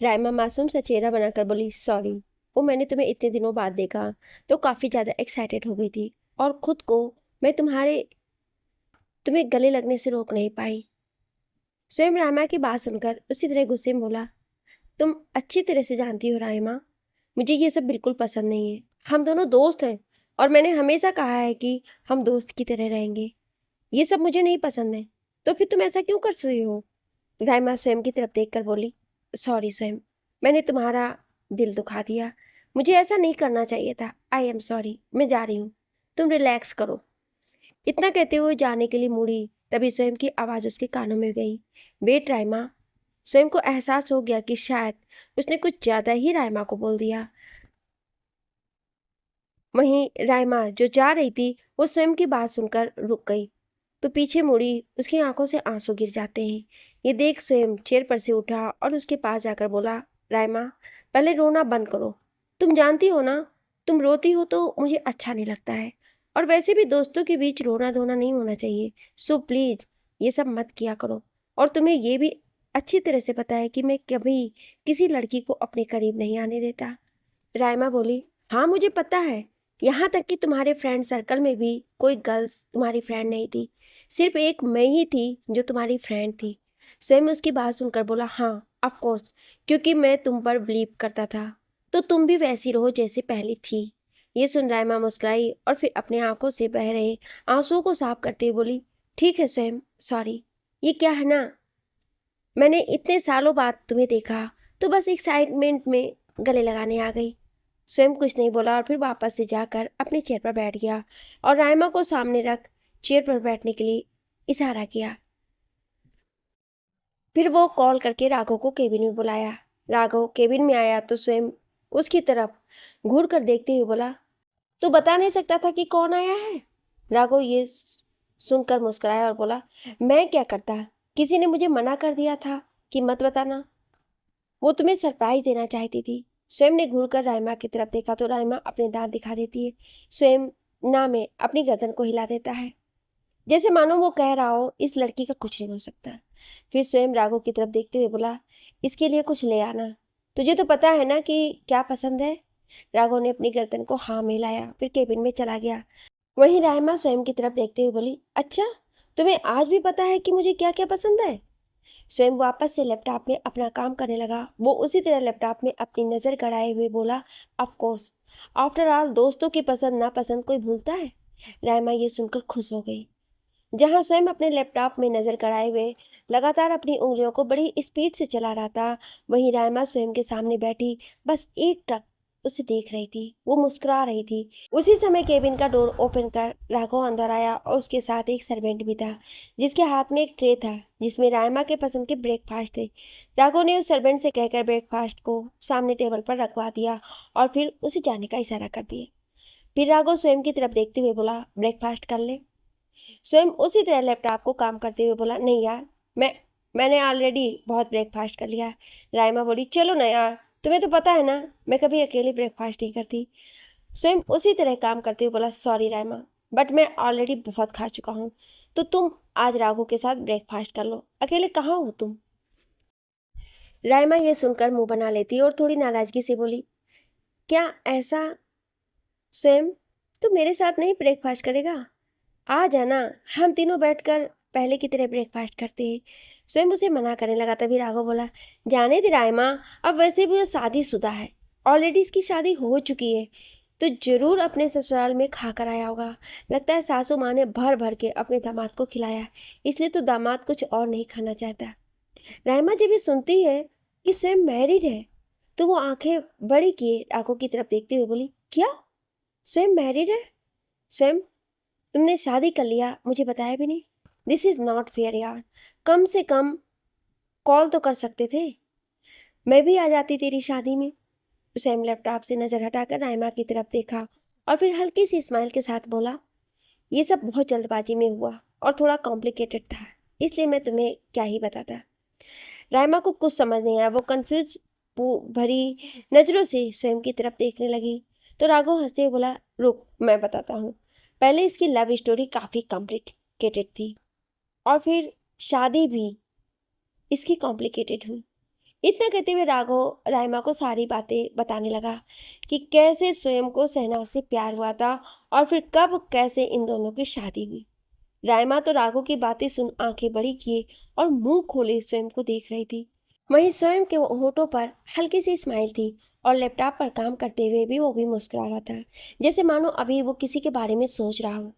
राइमा मासूम सा चेहरा बनाकर बोली, सॉरी। वो मैंने तुम्हें इतने दिनों बाद देखा तो काफ़ी ज़्यादा एक्साइटेड हो गई थी और खुद को मैं तुम्हें गले लगने से रोक नहीं पाई। स्वयं राइमा की बात सुनकर उसी तरह गुस्से में बोला, तुम अच्छी तरह से जानती हो राइमा, मुझे ये सब बिल्कुल पसंद नहीं है। हम दोनों दोस्त हैं और मैंने हमेशा कहा है कि हम दोस्त की तरह रहेंगे। ये सब मुझे नहीं पसंद है, तो फिर तुम ऐसा क्यों कर रही हो? राइमा स्वयं की तरफ देखकर बोली, सॉरी स्वयं, मैंने तुम्हारा दिल दुखा दिया। मुझे ऐसा नहीं करना चाहिए था। आई एम सॉरी, मैं जा रही हूँ, तुम रिलैक्स करो। इतना कहते हुए जाने के लिए मुड़ी, तभी स्वयं की आवाज़ उसके कानों में गई, वेट राइमा। स्वयं को एहसास हो गया कि शायद उसने कुछ ज़्यादा ही राइमा को बोल दिया। वहीं राइमा जो जा रही थी वो स्वयं की बात सुनकर रुक गई, तो पीछे मुड़ी उसकी आंखों से आंसू गिर जाते हैं। ये देख स्वयं चेयर पर से उठा और उसके पास जाकर बोला, राइमा, पहले रोना बंद करो। तुम जानती हो ना, तुम रोती हो तो मुझे अच्छा नहीं लगता है, और वैसे भी दोस्तों के बीच रोना धोना नहीं होना चाहिए। सो प्लीज़ ये सब मत किया करो। और तुम्हें ये भी अच्छी तरह से पता है कि मैं कभी किसी लड़की को अपने करीब नहीं आने देता। राइमा बोली, हाँ मुझे पता है, यहाँ तक कि तुम्हारे फ्रेंड सर्कल में भी कोई गर्ल्स तुम्हारी फ्रेंड नहीं थी, सिर्फ एक मैं ही थी जो तुम्हारी फ्रेंड थी। स्वयं उसकी बात सुनकर बोला, हाँ ऑफ कोर्स, क्योंकि मैं तुम पर बिलीव करता था, तो तुम भी वैसी रहो जैसे पहले थी। ये सुन राइमा मुस्कुराई और फिर अपने आंखों से बह रहे आंसुओं को साफ करते हुए बोली, ठीक है स्वयं, सॉरी। ये क्या है ना, मैंने इतने सालों बाद तुम्हें देखा तो बस एक्साइटमेंट में गले लगाने आ गई। स्वयं कुछ नहीं बोला और फिर वापस से जाकर अपनी चेयर पर बैठ गया और राइमा को सामने रख चेयर पर बैठने के लिए इशारा किया। फिर वो कॉल करके राघव को केबिन में बुलाया। राघव केबिन में आया तो स्वयं उसकी तरफ घूर कर देखते हुए बोला, तू बता नहीं सकता था कि कौन आया है? राघव ये सुनकर मुस्कुराया और बोला, मैं क्या करता, किसी ने मुझे मना कर दिया था कि मत बताना। वो तुम्हें सरप्राइज देना चाहती थी। स्वयं ने घूरकर राइमा की तरफ देखा तो राइमा अपने दांत दिखा देती है। स्वयं ना में अपनी गर्दन को हिला देता है, जैसे मानो वो कह रहा हो इस लड़की का कुछ नहीं हो सकता। फिर स्वयं राघव की तरफ देखते हुए बोला, इसके लिए कुछ ले आना, तुझे तो पता है ना कि क्या पसंद है। राघव ने अपनी गर्दन को हाँ में हिलाया, फिर केबिन में चला गया। वहीं राइमा स्वयं की तरफ देखते हुए बोली, अच्छा, तुम्हें आज भी पता है कि मुझे क्या क्या पसंद है? स्वयं वापस से लैपटॉप में अपना काम करने लगा। वो उसी तरह लैपटॉप में अपनी नज़र गड़ाए हुए बोला, ऑफ कोर्स, आफ्टर ऑल दोस्तों की पसंद नापसंद कोई भूलता है। राइमा ये सुनकर खुश हो गई। जहां स्वयं अपने लैपटॉप में नज़र गड़ाए हुए लगातार अपनी उंगलियों को बड़ी स्पीड से चला रहा था, वहीं राइमा स्वयं के सामने बैठी बस एक टक उसे देख रही थी। वो मुस्कुरा रही थी। उसी समय केबिन का डोर ओपन कर राघव अंदर आया और उसके साथ एक सर्वेंट भी था, जिसके हाथ में एक ट्रे था जिसमें राइमा के पसंद के ब्रेकफास्ट थे। राघव ने उस सर्वेंट से कहकर ब्रेकफास्ट को सामने टेबल पर रखवा दिया और फिर उसे जाने का इशारा कर दिया। फिर राघव स्वयं की तरफ देखते हुए बोला, ब्रेकफास्ट कर ले। स्वयं उसी तरह लैपटॉप को काम करते हुए बोला, नहीं यार, मैंने ऑलरेडी बहुत ब्रेकफास्ट कर लिया है। राइमा बोली, चलो ना यार, तुम्हें तो पता है ना मैं कभी अकेले ब्रेकफास्ट नहीं करती। स्वयं उसी तरह काम करते हुए बोला, सॉरी राइमा, बट मैं ऑलरेडी बहुत खा चुका हूँ, तो तुम आज राघव के साथ ब्रेकफास्ट कर लो, अकेले कहाँ हो तुम? राइमा ये सुनकर मुंह बना लेती और थोड़ी नाराजगी से बोली, क्या ऐसा? स्वयं तू मेरे साथ नहीं ब्रेकफास्ट करेगा? आ जाना, हम तीनों बैठकर पहले की तरह ब्रेकफास्ट करते हैं। स्वयं उसे मना करने लगा, तभी राघव बोला, जाने दे रायमा, अब वैसे भी वो शादीशुदा है, ऑलरेडी इसकी शादी हो चुकी है, तो जरूर अपने ससुराल में खा कर आया होगा। लगता है सासू माँ ने भर भर के अपने दामाद को खिलाया है, इसलिए तो दामाद कुछ और नहीं खाना चाहता। रायमा जब ये सुनती है कि स्वयं मैरिड है तो वो आंखें बड़ी किए राघव की तरफ देखते हुए बोली, क्या स्वयं मैरिड है? स्वयं तुमने शादी कर लिया, मुझे बताया भी नहीं। दिस इज़ नॉट फेयर यार, कम से कम कॉल तो कर सकते थे, मैं भी आ जाती तेरी शादी में। स्वयं लैपटॉप से नज़र हटाकर राइमा की तरफ देखा और फिर हल्की सी स्माइल के साथ बोला, ये सब बहुत जल्दबाजी में हुआ और थोड़ा कॉम्प्लिकेटेड था, इसलिए मैं तुम्हें क्या ही बताता। राइमा को कुछ समझ नहीं आया, वो कन्फ्यूज भरी नज़रों से स्वयं की तरफ देखने लगी। तो राघव हंसते हुए बोला, रुक मैं बताता हूँ। पहले इसकी लव स्टोरी काफ़ी कॉम्प्लिकेटेड थी और फिर शादी भी इसकी कॉम्प्लिकेटेड हुई। इतना कहते हुए राघव राइमा को सारी बातें बताने लगा कि कैसे स्वयं को शहनाज से प्यार हुआ था और फिर कब कैसे इन दोनों की शादी हुई। राइमा तो राघव की बातें सुन आंखें बड़ी किए और मुंह खोले स्वयं को देख रही थी। वहीं स्वयं के होठों पर हल्की सी स्माइल थी और लैपटॉप पर काम करते हुए भी वो भी मुस्कुरा रहा था, जैसे मानो अभी वो किसी के बारे में सोच रहा हो।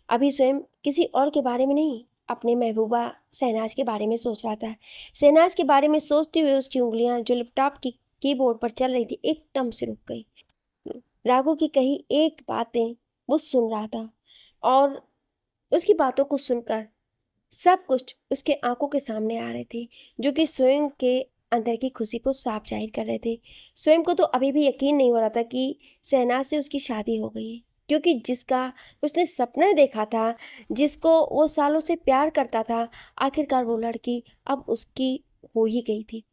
अभी स्वयं किसी और के बारे में नहीं, अपने महबूबा शहनाज के बारे में सोच रहा था। शहनाज के बारे में सोचते हुए उसकी उंगलियां जो लैपटॉप की कीबोर्ड पर चल रही थी एकदम से रुक गई। राघव की कही एक बातें वो सुन रहा था और उसकी बातों को सुनकर सब कुछ उसके आंखों के सामने आ रहे थे, जो कि स्वयं के अंदर की खुशी को साफ जाहिर कर रहे थे। स्वयं को तो अभी भी यकीन नहीं हो रहा था कि शहनाज से उसकी शादी हो गई है, क्योंकि जिसका उसने सपना देखा था, जिसको वो सालों से प्यार करता था, आखिरकार वो लड़की अब उसकी हो ही गई थी।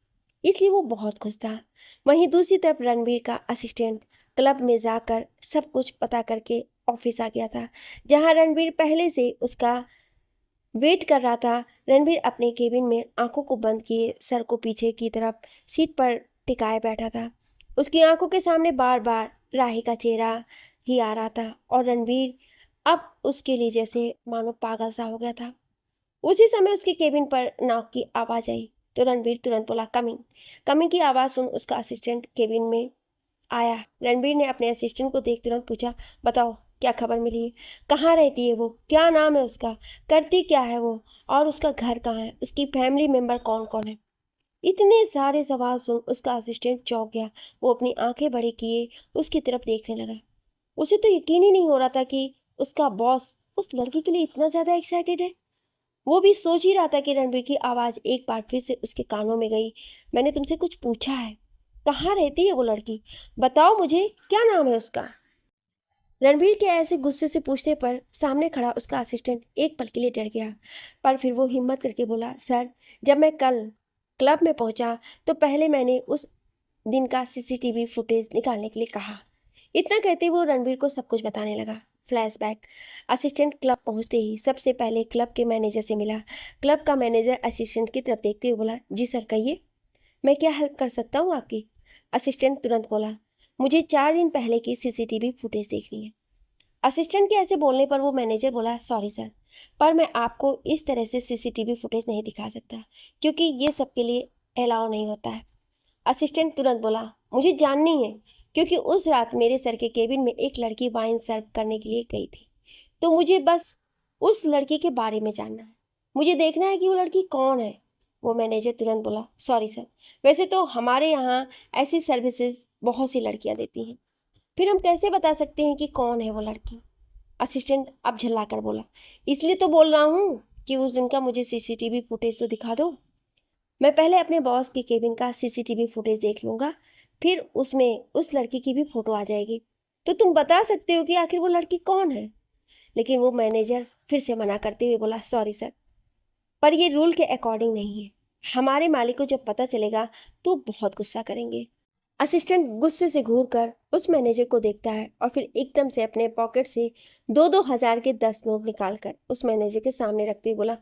इसलिए वो बहुत खुश था। वहीं दूसरी तरफ रणबीर का असिस्टेंट क्लब में जाकर सब कुछ पता करके ऑफिस आ गया था, जहां रणबीर पहले से उसका वेट कर रहा था। रणबीर अपने केबिन में आंखों को बंद किए सर को पीछे की तरफ सीट पर टिकाए बैठा था। उसकी आंखों के सामने बार बार राही का चेहरा ही आ रहा था और रणबीर अब उसके लिए जैसे मानो पागल सा हो गया था। उसी समय उसके केबिन पर नॉक की आवाज़ आई तो रणबीर तुरंत बोला कमिंग। कमिंग की आवाज़ सुन उसका असिस्टेंट केबिन में आया। रणबीर ने अपने असिस्टेंट को देख तुरंत पूछा, बताओ क्या खबर मिली है, कहाँ रहती है वो, क्या नाम है उसका, करती क्या है वो, और उसका घर कहाँ है, उसकी फैमिली मेंबर कौन कौन है। इतने सारे सवाल सुन उसका असिस्टेंट चौंक गया। वो अपनी आंखें बड़ी किए उसकी तरफ देखने लगा। उसे तो यकीन ही नहीं हो रहा था कि उसका बॉस उस लड़की के लिए इतना ज़्यादा एक्साइटेड है। वो भी सोच ही रहा था कि रणबीर की आवाज़ एक बार फिर से उसके कानों में गई, मैंने तुमसे कुछ पूछा है, कहाँ रहती है वो लड़की, बताओ मुझे, क्या नाम है उसका। रणबीर के ऐसे गुस्से से पूछने पर सामने खड़ा उसका असिस्टेंट एक पल के लिए डर गया, पर फिर वो हिम्मत करके बोला, सर जब मैं कल क्लब में पहुंचा तो पहले मैंने उस दिन का सीसीटीवी फुटेज निकालने के लिए कहा। इतना कहते वो रणबीर को सब कुछ बताने लगा। फ्लैशबैक। असिस्टेंट क्लब पहुंचते ही सबसे पहले क्लब के मैनेजर से मिला। क्लब का मैनेजर असिस्टेंट की तरफ देखते हुए बोला, जी सर कहिए, मैं क्या हेल्प कर सकता हूँ आपकी। असिस्टेंट तुरंत बोला, मुझे 4 दिन पहले की सीसीटीवी फुटेज देखनी है। असिस्टेंट के ऐसे बोलने पर वो मैनेजर बोला, सॉरी सर, पर मैं आपको इस तरह से सीसीटीवी फुटेज नहीं दिखा सकता, क्योंकि ये सबके लिए अलाउ नहीं होता है। असिस्टेंट तुरंत बोला, मुझे जाननी है, क्योंकि उस रात मेरे सर के केबिन में एक लड़की वाइन सर्व करने के लिए गई थी, तो मुझे बस उस लड़की के बारे में जानना है, मुझे देखना है कि वो लड़की कौन है। वो मैनेजर तुरंत बोला, सॉरी सर, वैसे तो हमारे यहाँ ऐसी सर्विसेज बहुत सी लड़कियाँ देती हैं, फिर हम कैसे बता सकते हैं कि कौन है वो लड़की। असिस्टेंट अब झल्ला कर बोला, इसलिए तो बोल रहा हूँ कि उस दिन का मुझे सीसीटीवी फुटेज तो दिखा दो। मैं पहले अपने बॉस के केबिन का सीसीटीवी फुटेज देख लूँगा, फिर उसमें उस लड़की की भी फोटो आ जाएगी, तो तुम बता सकते हो कि आखिर वो लड़की कौन है। लेकिन वो मैनेजर फिर से मना करते हुए बोला, सॉरी सर, पर ये रूल के अकॉर्डिंग नहीं है, हमारे मालिक को जब पता चलेगा तो बहुत गुस्सा करेंगे। असिस्टेंट गुस्से से घूर कर उस मैनेजर को देखता है और फिर एकदम से अपने पॉकेट से 2-2 हज़ार के 10 नोट निकाल कर उस मैनेजर के सामने रखते हुए बोला,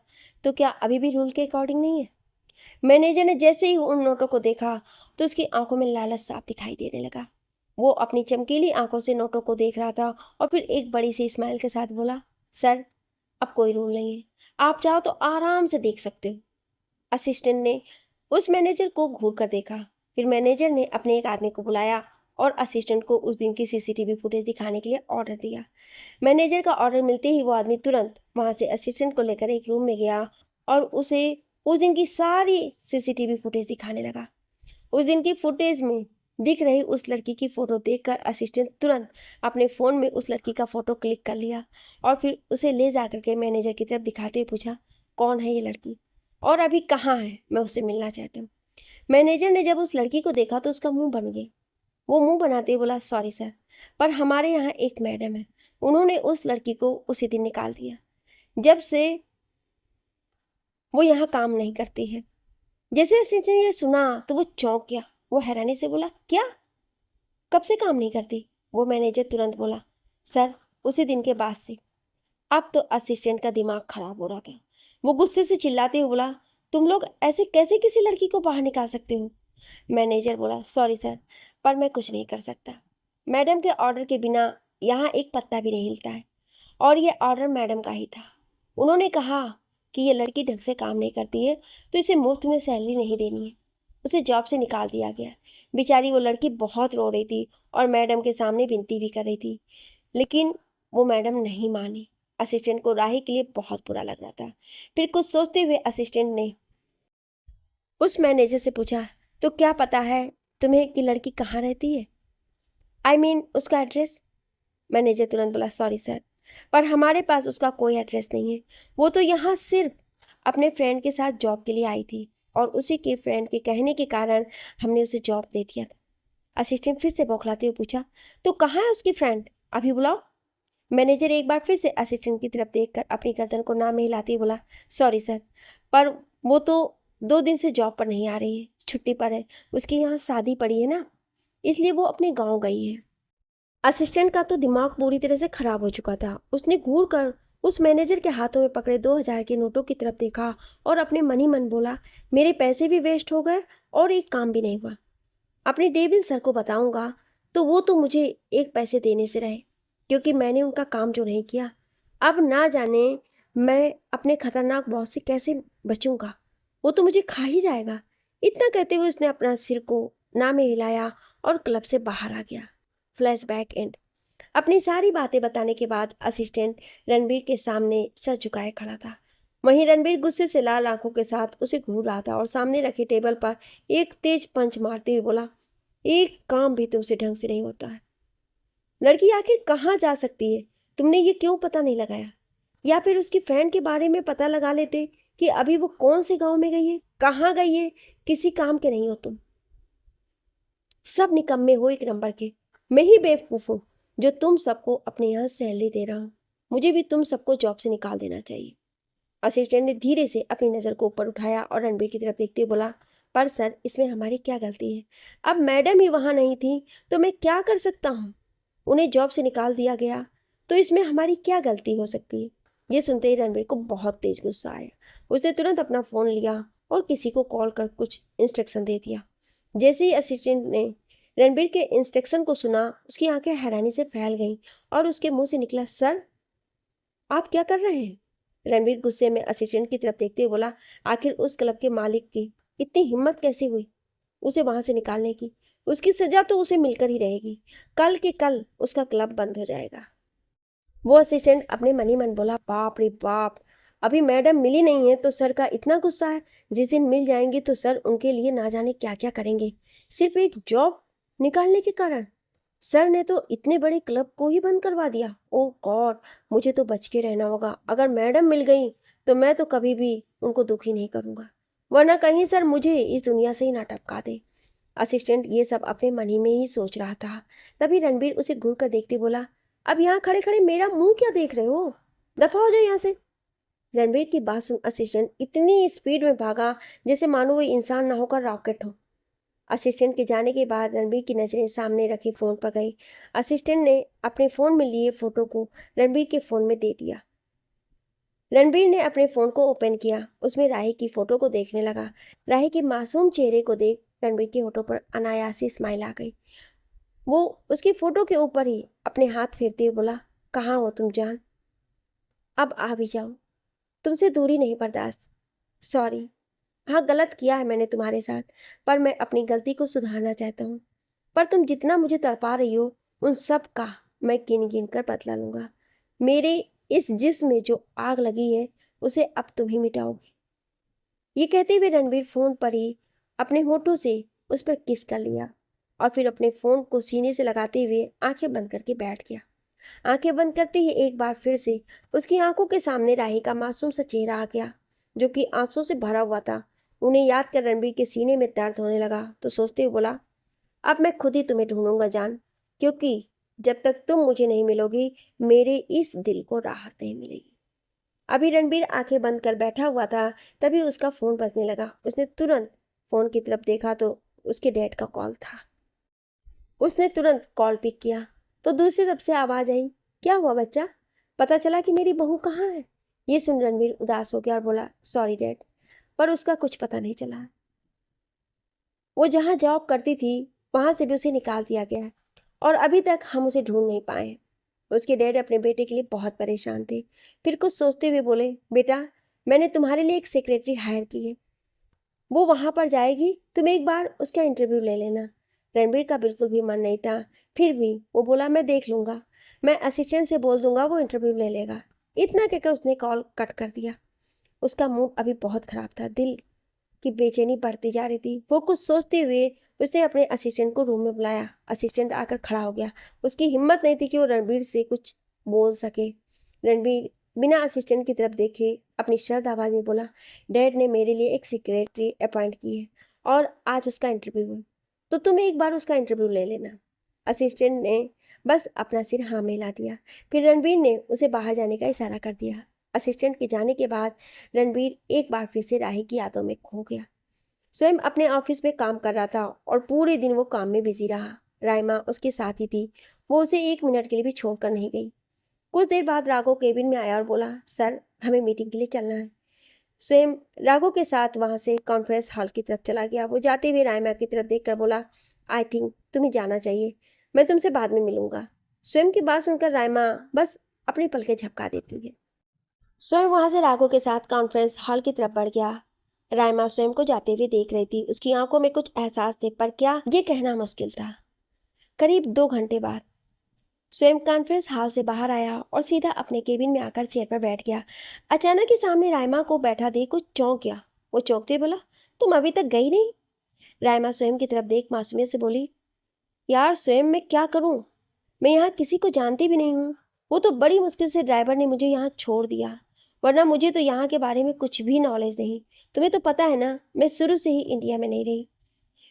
तो क्या अभी भी रूल के अकॉर्डिंग नहीं है। मैनेजर ने जैसे ही उन नोटों को देखा तो उसकी आंखों में लालच साफ दिखाई देने लगा। वो अपनी चमकीली आंखों से नोटों को देख रहा था और फिर एक बड़ी सी स्माइल के साथ बोला, सर अब कोई रूल नहीं है, आप चाहो तो आराम से देख सकते हो। असिस्टेंट ने उस मैनेजर को घूर कर देखा। फिर मैनेजर ने अपने एक आदमी को बुलाया और असिस्टेंट को उस दिन की सीसीटीवी फुटेज दिखाने के लिए ऑर्डर दिया। मैनेजर का ऑर्डर मिलते ही वो आदमी तुरंत वहाँ से असिस्टेंट को लेकर एक रूम में गया और उसे उस दिन की सारी सीसीटीवी फुटेज दिखाने लगा। उस दिन की फुटेज में दिख रही उस लड़की की फ़ोटो देखकर असिस्टेंट तुरंत अपने फ़ोन में उस लड़की का फ़ोटो क्लिक कर लिया और फिर उसे ले जा कर के मैनेजर की तरफ दिखाते हुए पूछा, कौन है ये लड़की और अभी कहाँ है, मैं उससे मिलना चाहता हूँ। मैनेजर ने जब उस लड़की को देखा तो उसका मुंह बन गया। वो मुंह बनाते हुए बोला, सॉरी सर, पर हमारे यहाँ एक मैडम है, उन्होंने उस लड़की को उसी दिन निकाल दिया, जब से वो यहाँ काम नहीं करती है। जैसे असिस्टेंट ने यह सुना तो वो चौंक गया। वो हैरानी से बोला, क्या, कब से काम नहीं करती। वो मैनेजर तुरंत बोला, सर उसी दिन के बाद से। अब तो असिस्टेंट का दिमाग खराब हो रहा था। वो गुस्से से चिल्लाते हुए बोला, तुम लोग ऐसे कैसे किसी लड़की को बाहर निकाल सकते हो, मैनेजर बोला, सॉरी सर, पर मैं कुछ नहीं कर सकता। मैडम के ऑर्डर के बिना यहाँ एक पत्ता भी नहीं हिलता है, और ये ऑर्डर मैडम का ही था। उन्होंने कहा कि ये लड़की ढंग से काम नहीं करती है तो इसे मुफ्त में सैलरी नहीं देनी है। उसे जॉब से निकाल दिया गया। बेचारी वो लड़की बहुत रो रही थी और मैडम के सामने विनती भी कर रही थी, लेकिन वो मैडम नहीं मानी। असिस्टेंट को राही के लिए बहुत बुरा लग रहा था। फिर कुछ सोचते हुए असिस्टेंट ने उस मैनेजर से पूछा, तो क्या पता है तुम्हें कि लड़की कहाँ रहती है? आई मीन उसका एड्रेस। मैनेजर तुरंत बोला, सॉरी सर, पर हमारे पास उसका कोई एड्रेस नहीं है। वो तो यहाँ सिर्फ अपने फ्रेंड के साथ जॉब के लिए आई थी और उसी के फ्रेंड के कहने के कारण हमने उसे जॉब दे दिया था। असिस्टेंट फिर से बौखलाते हुए पूछा, तो कहाँ है उसकी फ्रेंड? अभी बुलाओ। मैनेजर एक बार फिर से असिस्टेंट की तरफ देखकर अपनी गर्दन को ना में हिलाते हुए बोला, सॉरी सर, पर वो तो 2 दिन से जॉब पर नहीं आ रही है, छुट्टी पर है। उसकी यहाँ शादी पड़ी है ना, इसलिए वो अपने गाँव गई है। असिस्टेंट का तो दिमाग पूरी तरह से खराब हो चुका था। उसने घूर कर उस मैनेजर के हाथों में पकड़े 2,000 के नोटों की तरफ देखा और अपने मन ही मन बोला, मेरे पैसे भी वेस्ट हो गए और एक काम भी नहीं हुआ। अपने डेविल सर को बताऊंगा तो वो तो मुझे एक पैसे देने से रहे, क्योंकि मैंने उनका काम जो नहीं किया। अब ना जाने मैं अपने खतरनाक बॉस से कैसे बचूंगा, वो तो मुझे खा ही जाएगा। इतना कहते हुए उसने अपना सिर को ना में हिलाया और क्लब से बाहर आ गया। Flashback and. अपनी सारी बातें बताने के बाद असिस्टेंट रणबीर के सामने सर झुकाए खड़ा था। वहीं रणबीर गुस्से से लाल आंखों के साथ उसे घूर रहा था और सामने रखे टेबल पर एक तेज पंच मारते हुए बोला, एक काम भी तुमसे ढंग से नहीं होता है। लड़की आखिर कहाँ जा सकती है, तुमने ये क्यों पता नहीं लगाया? या फिर उसकी फ्रेंड के बारे में पता लगा लेते कि अभी वो कौन से गांव में गई है, कहाँ गई है। किसी काम के नहीं हो तुम। सब निकम्मे हो एक नंबर के। मैं ही बेवकूफ़ हूँ जो तुम सबको अपने यहाँ सैलरी दे रहा हूँ। मुझे भी तुम सबको जॉब से निकाल देना चाहिए। असिस्टेंट ने धीरे से अपनी नज़र को ऊपर उठाया और रणबीर की तरफ देखते हुए बोला, पर सर, इसमें हमारी क्या गलती है? अब मैडम ही वहाँ नहीं थी तो मैं क्या कर सकता हूँ? उन्हें जॉब से निकाल दिया गया तो इसमें हमारी क्या गलती हो सकती है? ये सुनते ही रणबीर को बहुत तेज गुस्सा आया। उसने तुरंत अपना फ़ोन लिया और किसी को कॉल कर कुछ इंस्ट्रक्शन दे दिया। जैसे ही असिस्टेंट ने रणबीर के इंस्ट्रक्शन को सुना, उसकी आंखें हैरानी से फैल गईं और उसके मुंह से निकला, सर, आप क्या कर रहे हैं? रणबीर गुस्से में असिस्टेंट की तरफ देखते हुए बोला, आखिर उस क्लब के मालिक की इतनी हिम्मत कैसे हुई उसे वहां से निकालने की? उसकी सजा तो उसे मिलकर ही रहेगी। कल के कल उसका क्लब बंद हो जाएगा। वो असिस्टेंट अपने मन ही मन बोला, बाप रे बाप, अभी मैडम मिली नहीं है तो सर का इतना गुस्सा है। जिस दिन मिल जाएंगी तो सर उनके लिए ना जाने क्या क्या करेंगे, सिर्फ एक जॉब निकालने के कारण। सर ने तो इतने बड़े क्लब को ही बंद करवा दिया। ओह गॉड, मुझे तो बच के रहना होगा। अगर मैडम मिल गई तो मैं तो कभी भी उनको दुखी नहीं करूँगा, वरना कहीं सर मुझे इस दुनिया से ही ना टपका दे। असिस्टेंट ये सब अपने मन ही में ही सोच रहा था। तभी रणबीर उसे घूर कर देखते बोला, अब यहाँ खड़े खड़े मेरा मुंह क्या देख रहे हो? दफा हो जाओ यहाँ से। रणबीर की बात सुन असिस्टेंट इतनी स्पीड में भागा जैसे मानो वो इंसान ना होकर रॉकेट हो। असिस्टेंट के जाने के बाद रणबीर की नज़रें सामने रखे फ़ोन पर गई। असिस्टेंट ने अपने फ़ोन में लिए फ़ोटो को रणबीर के फ़ोन में दे दिया। रणबीर ने अपने फ़ोन को ओपन किया, उसमें राही की फ़ोटो को देखने लगा। राही के मासूम चेहरे को देख रणबीर के होठों पर अनायासी स्माइल आ गई। वो उसकी फ़ोटो के ऊपर ही अपने हाथ फेरते हुए बोला, कहाँ हो तुम जान? अब आ भी जाओ, तुमसे दूरी नहीं बर्दाश्त। सॉरी, हाँ गलत किया है मैंने तुम्हारे साथ, पर मैं अपनी गलती को सुधारना चाहता हूँ। पर तुम जितना मुझे तड़पा रही हो उन सब का मैं गिन गिन कर बदला लूँगा। मेरे इस जिस्म में जो आग लगी है उसे अब तुम ही मिटाओगी। ये कहते हुए रणबीर फ़ोन पर ही अपने होठों से उस पर किस कर लिया और फिर अपने फ़ोन को सीने से लगाते हुए आंखें बंद करके बैठ गया। आंखें बंद करते ही एक बार फिर से उसकी आंखों के सामने राही का मासूम सा चेहरा आ गया, जो कि आंसू से भरा हुआ था। उन्हें याद कर रणबीर के सीने में दर्द होने लगा तो सोचते हुए बोला, अब मैं खुद ही तुम्हें ढूंढूंगा जान, क्योंकि जब तक तुम मुझे नहीं मिलोगी मेरे इस दिल को राहत नहीं मिलेगी। अभी रणबीर आंखें बंद कर बैठा हुआ था, तभी उसका फ़ोन बजने लगा। उसने तुरंत फ़ोन की तरफ देखा तो उसके डैड का कॉल था। उसने तुरंत कॉल पिक किया तो दूसरी तरफ से आवाज़ आई, क्या हुआ बच्चा, पता चला कि मेरी बहू कहाँ है? ये सुन रणबीर उदास हो गया और बोला, सॉरी डैड, पर उसका कुछ पता नहीं चला। वो जहाँ जॉब करती थी वहाँ से भी उसे निकाल दिया गया है और अभी तक हम उसे ढूंढ नहीं पाए। उसके डैड अपने बेटे के लिए बहुत परेशान थे। फिर कुछ सोचते हुए बोले, बेटा मैंने तुम्हारे लिए एक सेक्रेटरी हायर की है, वो वहाँ पर जाएगी, तुम एक बार उसका इंटरव्यू ले लेना। रणबीर का बिल्कुल भी मन नहीं था, फिर भी वो बोला, मैं देख लूँगा, मैं असिस्टेंट से बोल दूंगा, वो इंटरव्यू ले लेगा। इतना कहकर उसने कॉल कट कर दिया। उसका मूड अभी बहुत ख़राब था, दिल की बेचैनी बढ़ती जा रही थी। वो कुछ सोचते हुए उसने अपने असिस्टेंट को रूम में बुलाया। असिस्टेंट आकर खड़ा हो गया। उसकी हिम्मत नहीं थी कि वो रणबीर से कुछ बोल सके। रणबीर बिना असिस्टेंट की तरफ देखे अपनी शर्त आवाज़ में बोला, डैड ने मेरे लिए एक सेक्रेटरी अपॉइंट की है और आज उसका इंटरव्यू है, तो तुम एक बार उसका इंटरव्यू ले लेना। असिस्टेंट ने बस अपना सिर हाँ में हिला दिया। फिर रणबीर ने उसे बाहर जाने का इशारा कर दिया। असिस्टेंट के जाने के बाद रणबीर एक बार फिर से राही की यादों में खो गया। स्वयं अपने ऑफिस में काम कर रहा था और पूरे दिन वो काम में बिजी रहा। राइमा उसके साथ ही थी, वो उसे एक मिनट के लिए भी छोड़कर नहीं गई। कुछ देर बाद राघव केबिन में आया और बोला, सर हमें मीटिंग के लिए चलना है। स्वयं राघव के साथ वहाँ से कॉन्फ्रेंस हॉल की तरफ चला गया। वो जाते हुए राइमा की तरफ देखकर बोला, आई थिंक तुम्हें जाना चाहिए, मैं तुमसे बाद में मिलूंगा। स्वयं की बात सुनकर राइमा बस अपनी पलकें झपका देती है। स्वयं वहाँ से राघव के साथ कॉन्फ्रेंस हॉल की तरफ बढ़ गया। राइमा स्वयं को जाते हुए देख रही थी। उसकी आंखों में कुछ एहसास थे, पर क्या ये कहना मुश्किल था। करीब 2 घंटे बाद स्वयं कॉन्फ्रेंस हॉल से बाहर आया और सीधा अपने केबिन में आकर चेयर पर बैठ गया। अचानक ही सामने राइमा को बैठा देख कुछ चौंक गया। वो चौंकते बोला, तुम अभी तक गई नहीं? राइमा स्वयं की तरफ देख मासूमियत से बोली, यार स्वयं मैं क्या करूं, मैं यहाँ किसी को जानती भी नहीं हूँ। वो तो बड़ी मुश्किल से ड्राइवर ने मुझे यहाँ छोड़ दिया, वरना मुझे तो यहाँ के बारे में कुछ भी नॉलेज नहीं। तुम्हें तो पता है ना, मैं शुरू से ही इंडिया में नहीं रही।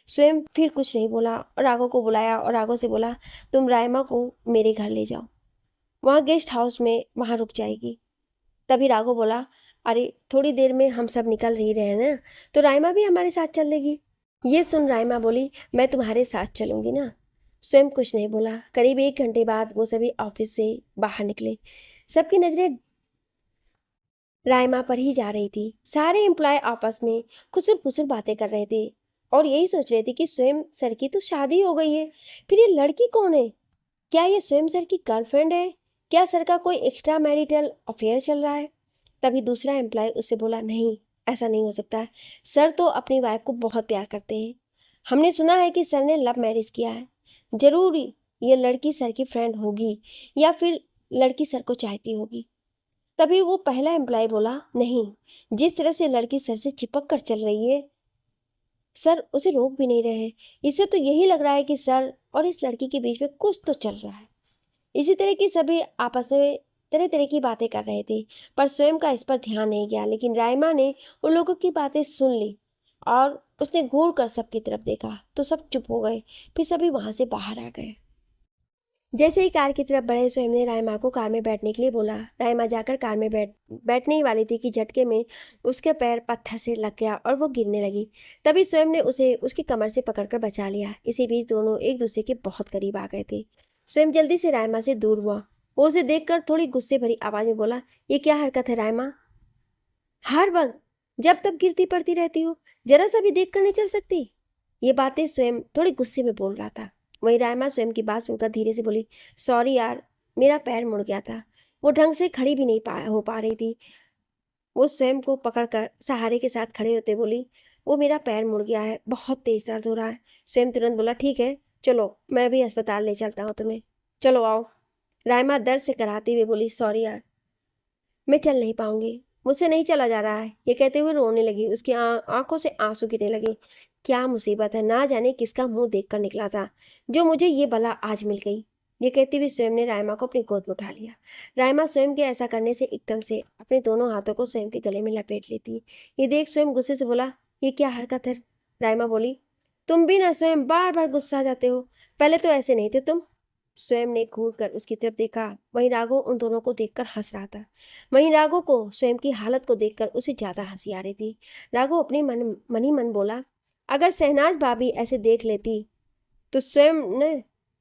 स्वयं फिर कुछ नहीं बोला और राघव को बुलाया और राघव से बोला, तुम राइमा को मेरे घर ले जाओ, वहाँ गेस्ट हाउस में वहाँ रुक जाएगी। तभी राघव बोला, अरे थोड़ी देर में हम सब निकल ही रहे हैं ना, तो राइमा भी हमारे साथ चल लेगी। ये सुन राइमा बोली, मैं तुम्हारे साथ चलूंगी ना। स्वयं कुछ नहीं बोला। करीब 1 घंटे बाद वो सभी ऑफिस से बाहर निकले। सबकी नजरें राइमा पर ही जा रही थी। सारे एम्प्लॉय आपस में खुसर फुसर बातें कर रहे थे और यही सोच रहे थे कि स्वयं सर की तो शादी हो गई है, फिर ये लड़की कौन है? क्या ये स्वयं सर की गर्लफ्रेंड है? क्या सर का कोई एक्स्ट्रा मैरिटल अफेयर चल रहा है? तभी दूसरा एम्प्लॉय उससे बोला, नहीं ऐसा नहीं हो सकता है, सर तो अपनी वाइफ को बहुत प्यार करते हैं। हमने सुना है कि सर ने लव मैरिज किया है। जरूरी ये लड़की सर की फ्रेंड होगी या फिर लड़की सर को चाहती होगी। तभी वो पहला एम्प्लॉय बोला, नहीं, जिस तरह से लड़की सर से चिपक कर चल रही है, सर उसे रोक भी नहीं रहे। इससे तो यही लग रहा है कि सर और इस लड़की के बीच में कुछ तो चल रहा है। इसी तरह की सभी आपस में तरह तरह की बातें कर रहे थे, पर स्वयं का इस पर ध्यान नहीं गया। लेकिन राइमा ने उन लोगों की बातें सुन ली और उसने घूर कर सबकी तरफ देखा तो सब चुप हो गए। फिर सभी वहां से बाहर आ गए। जैसे ही कार की तरफ बढ़े, स्वयं ने राइमा को कार में बैठने के लिए बोला। राइमा जाकर कार में बैठने ही वाली थी कि झटके में उसके पैर पत्थर से लग गया और वो गिरने लगी। तभी स्वयं ने उसे उसकी कमर से पकड़कर बचा लिया। इसी बीच दोनों एक दूसरे के बहुत करीब आ गए थे। स्वयं जल्दी से राइमा से दूर हुआ। वो उसे देखकर थोड़ी गुस्से भरी आवाज में बोला, ये क्या हरकत है राइमा? हर वक्त जब तब गिरती पड़ती रहती हो, जरा सा भी देख कर नहीं चल सकती? ये बातें स्वयं थोड़ी गुस्से में बोल रहा था। वहीं राइमा स्वयं की बात सुनकर धीरे से बोली, सॉरी यार, मेरा पैर मुड़ गया था। वो ढंग से खड़ी भी नहीं हो पा रही थी। वो स्वयं को पकड़कर सहारे के साथ खड़े होते बोली, वो मेरा पैर मुड़ गया है, बहुत तेज दर्द हो रहा है। स्वयं तुरंत बोला, ठीक है चलो, मैं भी अस्पताल ले चलता हूँ तुम्हें, चलो आओ। राइमा दर्द से कराती हुई बोली, सॉरी यार, मैं चल नहीं पाऊंगी, मुझसे नहीं चला जा रहा है। ये कहते हुए रोने लगी। उसकी आंखों से आंसू गिरने लगे। क्या मुसीबत है, ना जाने किसका मुंह देखकर निकला था जो मुझे ये बला आज मिल गई। ये कहते हुए स्वयं ने राइमा को अपनी गोद में उठा लिया। राइमा स्वयं के ऐसा करने से एकदम से अपने दोनों हाथों को स्वयं के गले में लपेट लेती। ये देख स्वयं गुस्से से बोला, ये क्या हरकत है? राइमा बोली, तुम भी ना स्वयं बार बार गुस्सा जाते हो, पहले तो ऐसे नहीं थे तुम। स्वयं ने घूर कर उसकी तरफ देखा। वहीं राघव उन दोनों को देखकर हंस रहा था। वहीं राघव को स्वयं की हालत को देखकर उसे ज्यादा हंसी आ रही थी। राघव अपने मन ही मन बोला, अगर शहनाज भाभी ऐसे देख लेती तो स्वयं ने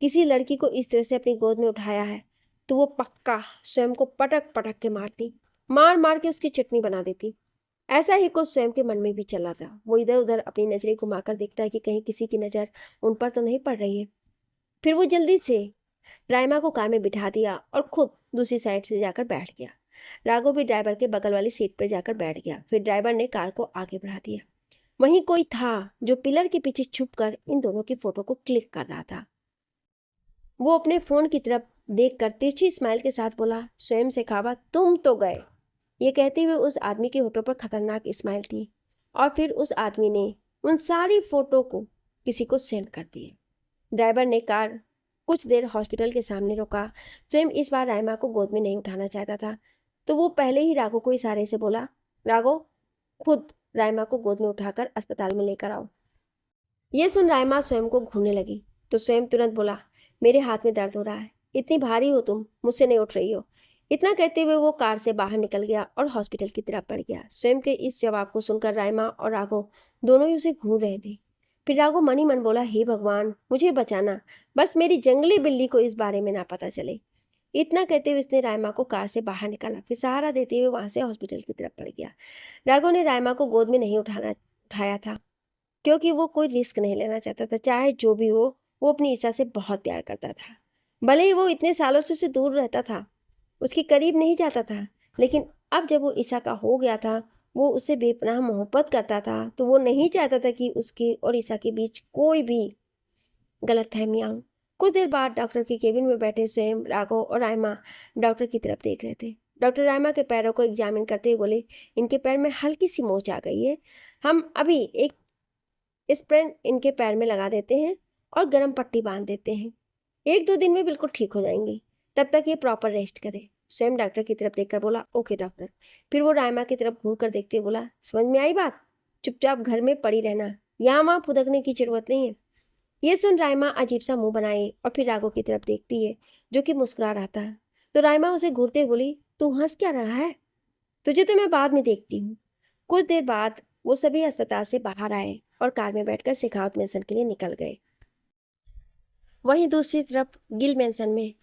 किसी लड़की को इस तरह से अपनी गोद में उठाया है तो वो पक्का स्वयं को पटक पटक के मारती, मार मार के उसकी चटनी बना देती। ऐसा ही कुछ स्वयं के मन में भी चला था। वो इधर उधर अपनी नजरें घुमाकर देखता है कि कहीं किसी की नज़र उन पर तो नहीं पड़ रही है। फिर वो जल्दी से राइमा को कार में बिठा दिया और खुद दूसरी साइड से जाकर बैठ गया। राघव भी ड्राइवर के बगल वाली सीट पर जाकर बैठ गया। फिर ड्राइवर ने कार को आगे बढ़ा दिया। वहीं कोई था जो पिलर के पीछे छुपकर इन दोनों की फोटो को क्लिक कर रहा था। वो अपने फोन की तरफ देखकर तिरछी स्माइल के साथ बोला, स्वयं से खाबा तुम तो गए। ये कहते हुए उस आदमी के होठों पर खतरनाक स्माइल थी और फिर उस आदमी ने उन सारी फोटो को किसी को सेंड कर दिए। ड्राइवर ने कार कुछ देर हॉस्पिटल के सामने रोका। स्वयं इस बार राइमा को गोद में नहीं उठाना चाहता था, तो वो पहले ही राघव को इशारे से बोला, राघव खुद राइमा को गोद में उठाकर अस्पताल में लेकर आओ। ये सुन राइमा स्वयं को घूरने लगी, तो स्वयं तुरंत बोला, मेरे हाथ में दर्द हो रहा है, इतनी भारी हो तुम, मुझसे नहीं उठ रही हो। इतना कहते हुए वो कार से बाहर निकल गया और हॉस्पिटल की तरफ बढ़ गया। स्वयं के इस जवाब को सुनकर राइमा और राघव दोनों ही उसे घूर रहे थे। फिर राघव मन ही मन बोला, हे भगवान मुझे बचाना, बस मेरी जंगली बिल्ली को इस बारे में ना पता चले। इतना कहते हुए उसने राइमा को कार से बाहर निकाला, फिर सहारा देते हुए वहां से हॉस्पिटल की तरफ बढ़ गया। राघव ने राइमा को गोद में नहीं उठाया था, क्योंकि वो कोई रिस्क नहीं लेना चाहता था। चाहे जो भी हो, वो अपनी ईसा से बहुत प्यार करता था। भले ही वो इतने सालों से उससे दूर रहता था, उसके करीब नहीं जाता था, लेकिन अब जब वो ईसा का हो गया था, वो उससे बेपनाह मोहब्बत करता था, तो वो नहीं चाहता था कि उसके और ईसा के बीच कोई भी गलतफहमियां हो। कुछ देर बाद डॉक्टर के केबिन में बैठे स्वयं, राघव और राइमा डॉक्टर की तरफ देख रहे थे। डॉक्टर राइमा के पैरों को एग्जामिन करते हुए बोले, इनके पैर में हल्की सी मोच आ गई है, हम अभी एक स्प्रे इनके पैर में लगा देते हैं और गर्म पट्टी बांध देते हैं। 1-2 दिन में बिल्कुल ठीक हो जाएंगी, तब तक ये प्रॉपर रेस्ट करें। स्वयं डॉक्टर की तरफ देखकर बोला, ओके डॉक्टर। फिर वो राइमा की तरफ घूर कर देखते हुए बोला, समझ में आई बात, चुपचाप घर में पड़ी रहना, यहाँ वहाँ फुदकने की जरूरत नहीं है। ये सुन राइमा अजीब सा मुंह बनाए और फिर राघव की तरफ देखती है, जो कि मुस्कुरा रहा था। तो राइमा उसे घूरते हुए बोली, तू हंस क्या रहा है, तुझे तो मैं बाद में देखती हूँ। कुछ देर बाद वो सभी अस्पताल से बाहर आए और कार में बैठकर शेखावत मैंसन के लिए निकल गए। वहीं दूसरी तरफ गिल मैंसन में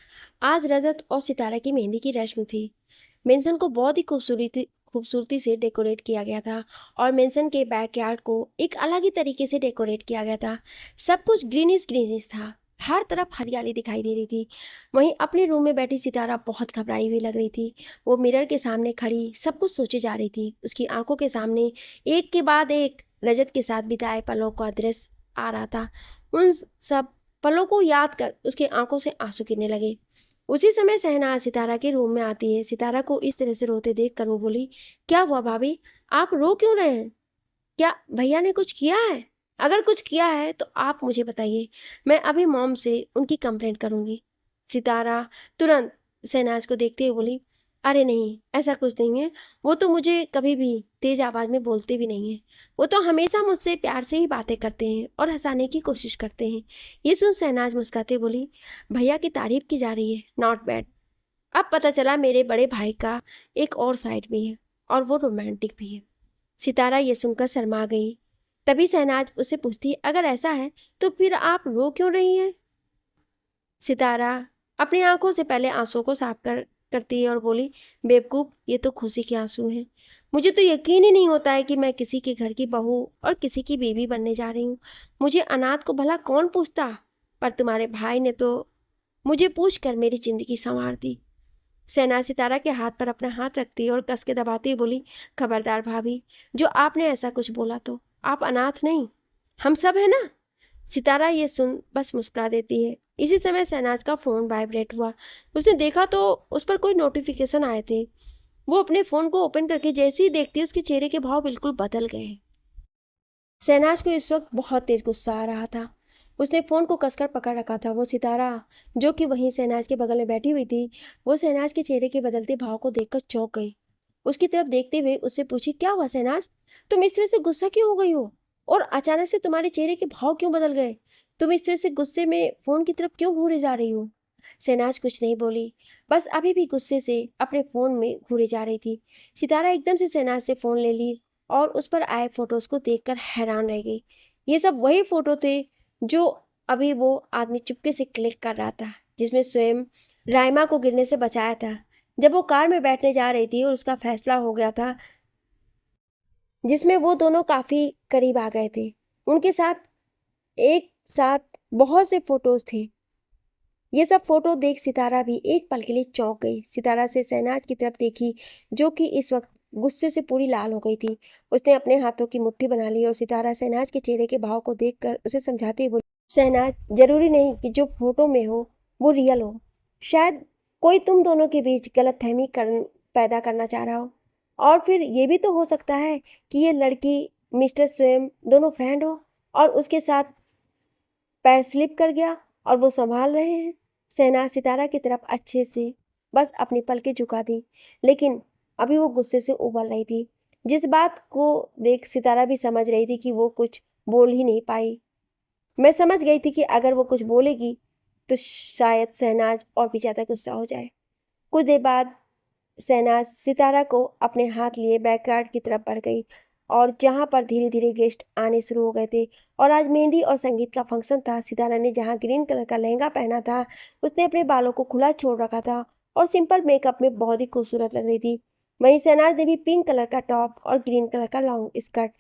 आज रजत और सितारा की मेहंदी की रस्म थी। मेंशन को बहुत ही खूबसूरती से डेकोरेट किया गया था और मेंशन के बैकयार्ड को एक अलग ही तरीके से डेकोरेट किया गया था। सब कुछ ग्रीनिश ग्रीनिश था, हर तरफ हरियाली दिखाई दे रही थी। वहीं अपने रूम में बैठी सितारा बहुत घबराई हुई लग रही थी। वो मिरर के सामने खड़ी सब कुछ सोचे जा रही थी। उसकी आंखों के सामने एक के बाद एक रजत के साथ बिताए पलों का दृश्य आ रहा था। उन सब पलों को याद कर उसकी आंखों से आंसू गिरने लगे। उसी समय शहनाज सितारा के रूम में आती है। सितारा को इस तरह से रोते देख कर वो बोली, क्या हुआ भाभी, आप रो क्यों रहे हैं, क्या भैया ने कुछ किया है? अगर कुछ किया है तो आप मुझे बताइए, मैं अभी मॉम से उनकी कंप्लेंट करूंगी। सितारा तुरंत शहनाज को देखते हुए बोली, अरे नहीं, ऐसा कुछ नहीं है, वो तो मुझे कभी भी तेज आवाज़ में बोलते भी नहीं है, वो तो हमेशा मुझसे प्यार से ही बातें करते हैं और हंसाने की कोशिश करते हैं। ये सुन शहनाज मुस्कुराते बोली, भैया की तारीफ की जा रही है, नॉट बैड। अब पता चला मेरे बड़े भाई का एक और साइड भी है और वो रोमांटिक भी है। सितारा ये सुनकर शर्मा गई। तभी शहनाज उससे पूछती, अगर ऐसा है तो फिर आप रो क्यों रही हैं? सितारा अपनी आंखों से पहले आंसुओं को साफ करती है और बोली, बेवकूफ़, ये तो खुशी के आंसू हैं। मुझे तो यकीन ही नहीं होता है कि मैं किसी के घर की बहू और किसी की बीवी बनने जा रही हूँ। मुझे अनाथ को भला कौन पूछता, पर तुम्हारे भाई ने तो मुझे पूछ कर मेरी ज़िंदगी संवार दी। शहनाज सितारा के हाथ पर अपना हाथ रखती और कस के दबाती बोली, खबरदार भाभी, जो आपने ऐसा कुछ बोला तो आप अनाथ नहीं, हम सब है ना। सितारा ये सुन बस मुस्कुरा देती है। इसी समय शहनाज का फ़ोन वाइब्रेट हुआ। उसने देखा तो उस पर कोई नोटिफिकेशन आए थे। वो अपने फ़ोन को ओपन करके जैसे ही देखती उसके चेहरे के भाव बिल्कुल बदल गए। शहनाज को इस वक्त बहुत तेज गुस्सा आ रहा था। उसने फ़ोन को कसकर पकड़ रखा था। वो सितारा जो कि वहीं शहनाज के बगल में बैठी हुई थी, वो शहनाज के चेहरे के बदलते भाव को देखकर चौंक गई। उसकी तरफ देखते हुए उससे पूछी, क्या हुआ शहनाज, तुम इस तरह से गुस्सा क्यों हो गई हो और अचानक से तुम्हारे चेहरे के भाव क्यों बदल गए? तुम इस तरह से गुस्से में फ़ोन की तरफ क्यों घूरे जा रही हो? शहनाज कुछ नहीं बोली, बस अभी भी गुस्से से अपने फ़ोन में घूरे जा रही थी। सितारा एकदम से शहनाज से फ़ोन ले ली और उस पर आए फोटोज़ को देखकर हैरान रह गई। ये सब वही फ़ोटो थे जो अभी वो आदमी चुपके से क्लिक कर रहा था, जिसमें स्वयं राइमा को गिरने से बचाया था। जब वो कार में बैठने जा रही थी और उसका फैसला हो गया था जिसमें वो दोनों काफ़ी करीब आ गए थे। उनके साथ एक साथ बहुत से फोटोज थे। ये सब फोटो देख सितारा भी एक पल के लिए चौंक गई। सितारा से शहनाज की तरफ देखी, जो कि इस वक्त गुस्से से पूरी लाल हो गई थी। उसने अपने हाथों की मुट्ठी बना ली और सितारा शहनाज के चेहरे के भाव को देखकर उसे समझाते हुए बोली, शहनाज, जरूरी नहीं कि जो फोटो में हो वो रियल हो। शायद कोई तुम दोनों के बीच गलतफहमी पैदा करना चाह रहा हो, और फिर ये भी तो हो सकता है कि ये लड़की मिस्टर स्वयं दोनों फ्रेंड हो और उसके साथ पैर स्लिप कर गया और वो संभाल रहे हैं। शहनाज सितारा की तरफ अच्छे से बस अपनी पलकें झुका दी, लेकिन अभी वो गुस्से से उबल रही थी, जिस बात को देख सितारा भी समझ रही थी कि वो कुछ बोल ही नहीं पाई। मैं समझ गई थी कि अगर वो कुछ बोलेगी तो शायद शहनाज और भी ज़्यादा गुस्सा हो जाए। कुछ देर बाद शहनाज सितारा को अपने हाथ लिए बैकयार्ड की तरफ बढ़ गई, और जहाँ पर धीरे धीरे गेस्ट आने शुरू हो गए थे और आज मेहंदी और संगीत का फंक्शन था। सितारा ने जहाँ ग्रीन कलर का लहंगा पहना था, उसने अपने बालों को खुला छोड़ रखा था और सिंपल मेकअप में बहुत ही खूबसूरत लग रही थी। वहीं शहनाज ने भी पिंक कलर का टॉप और ग्रीन कलर का लॉन्ग स्कर्ट,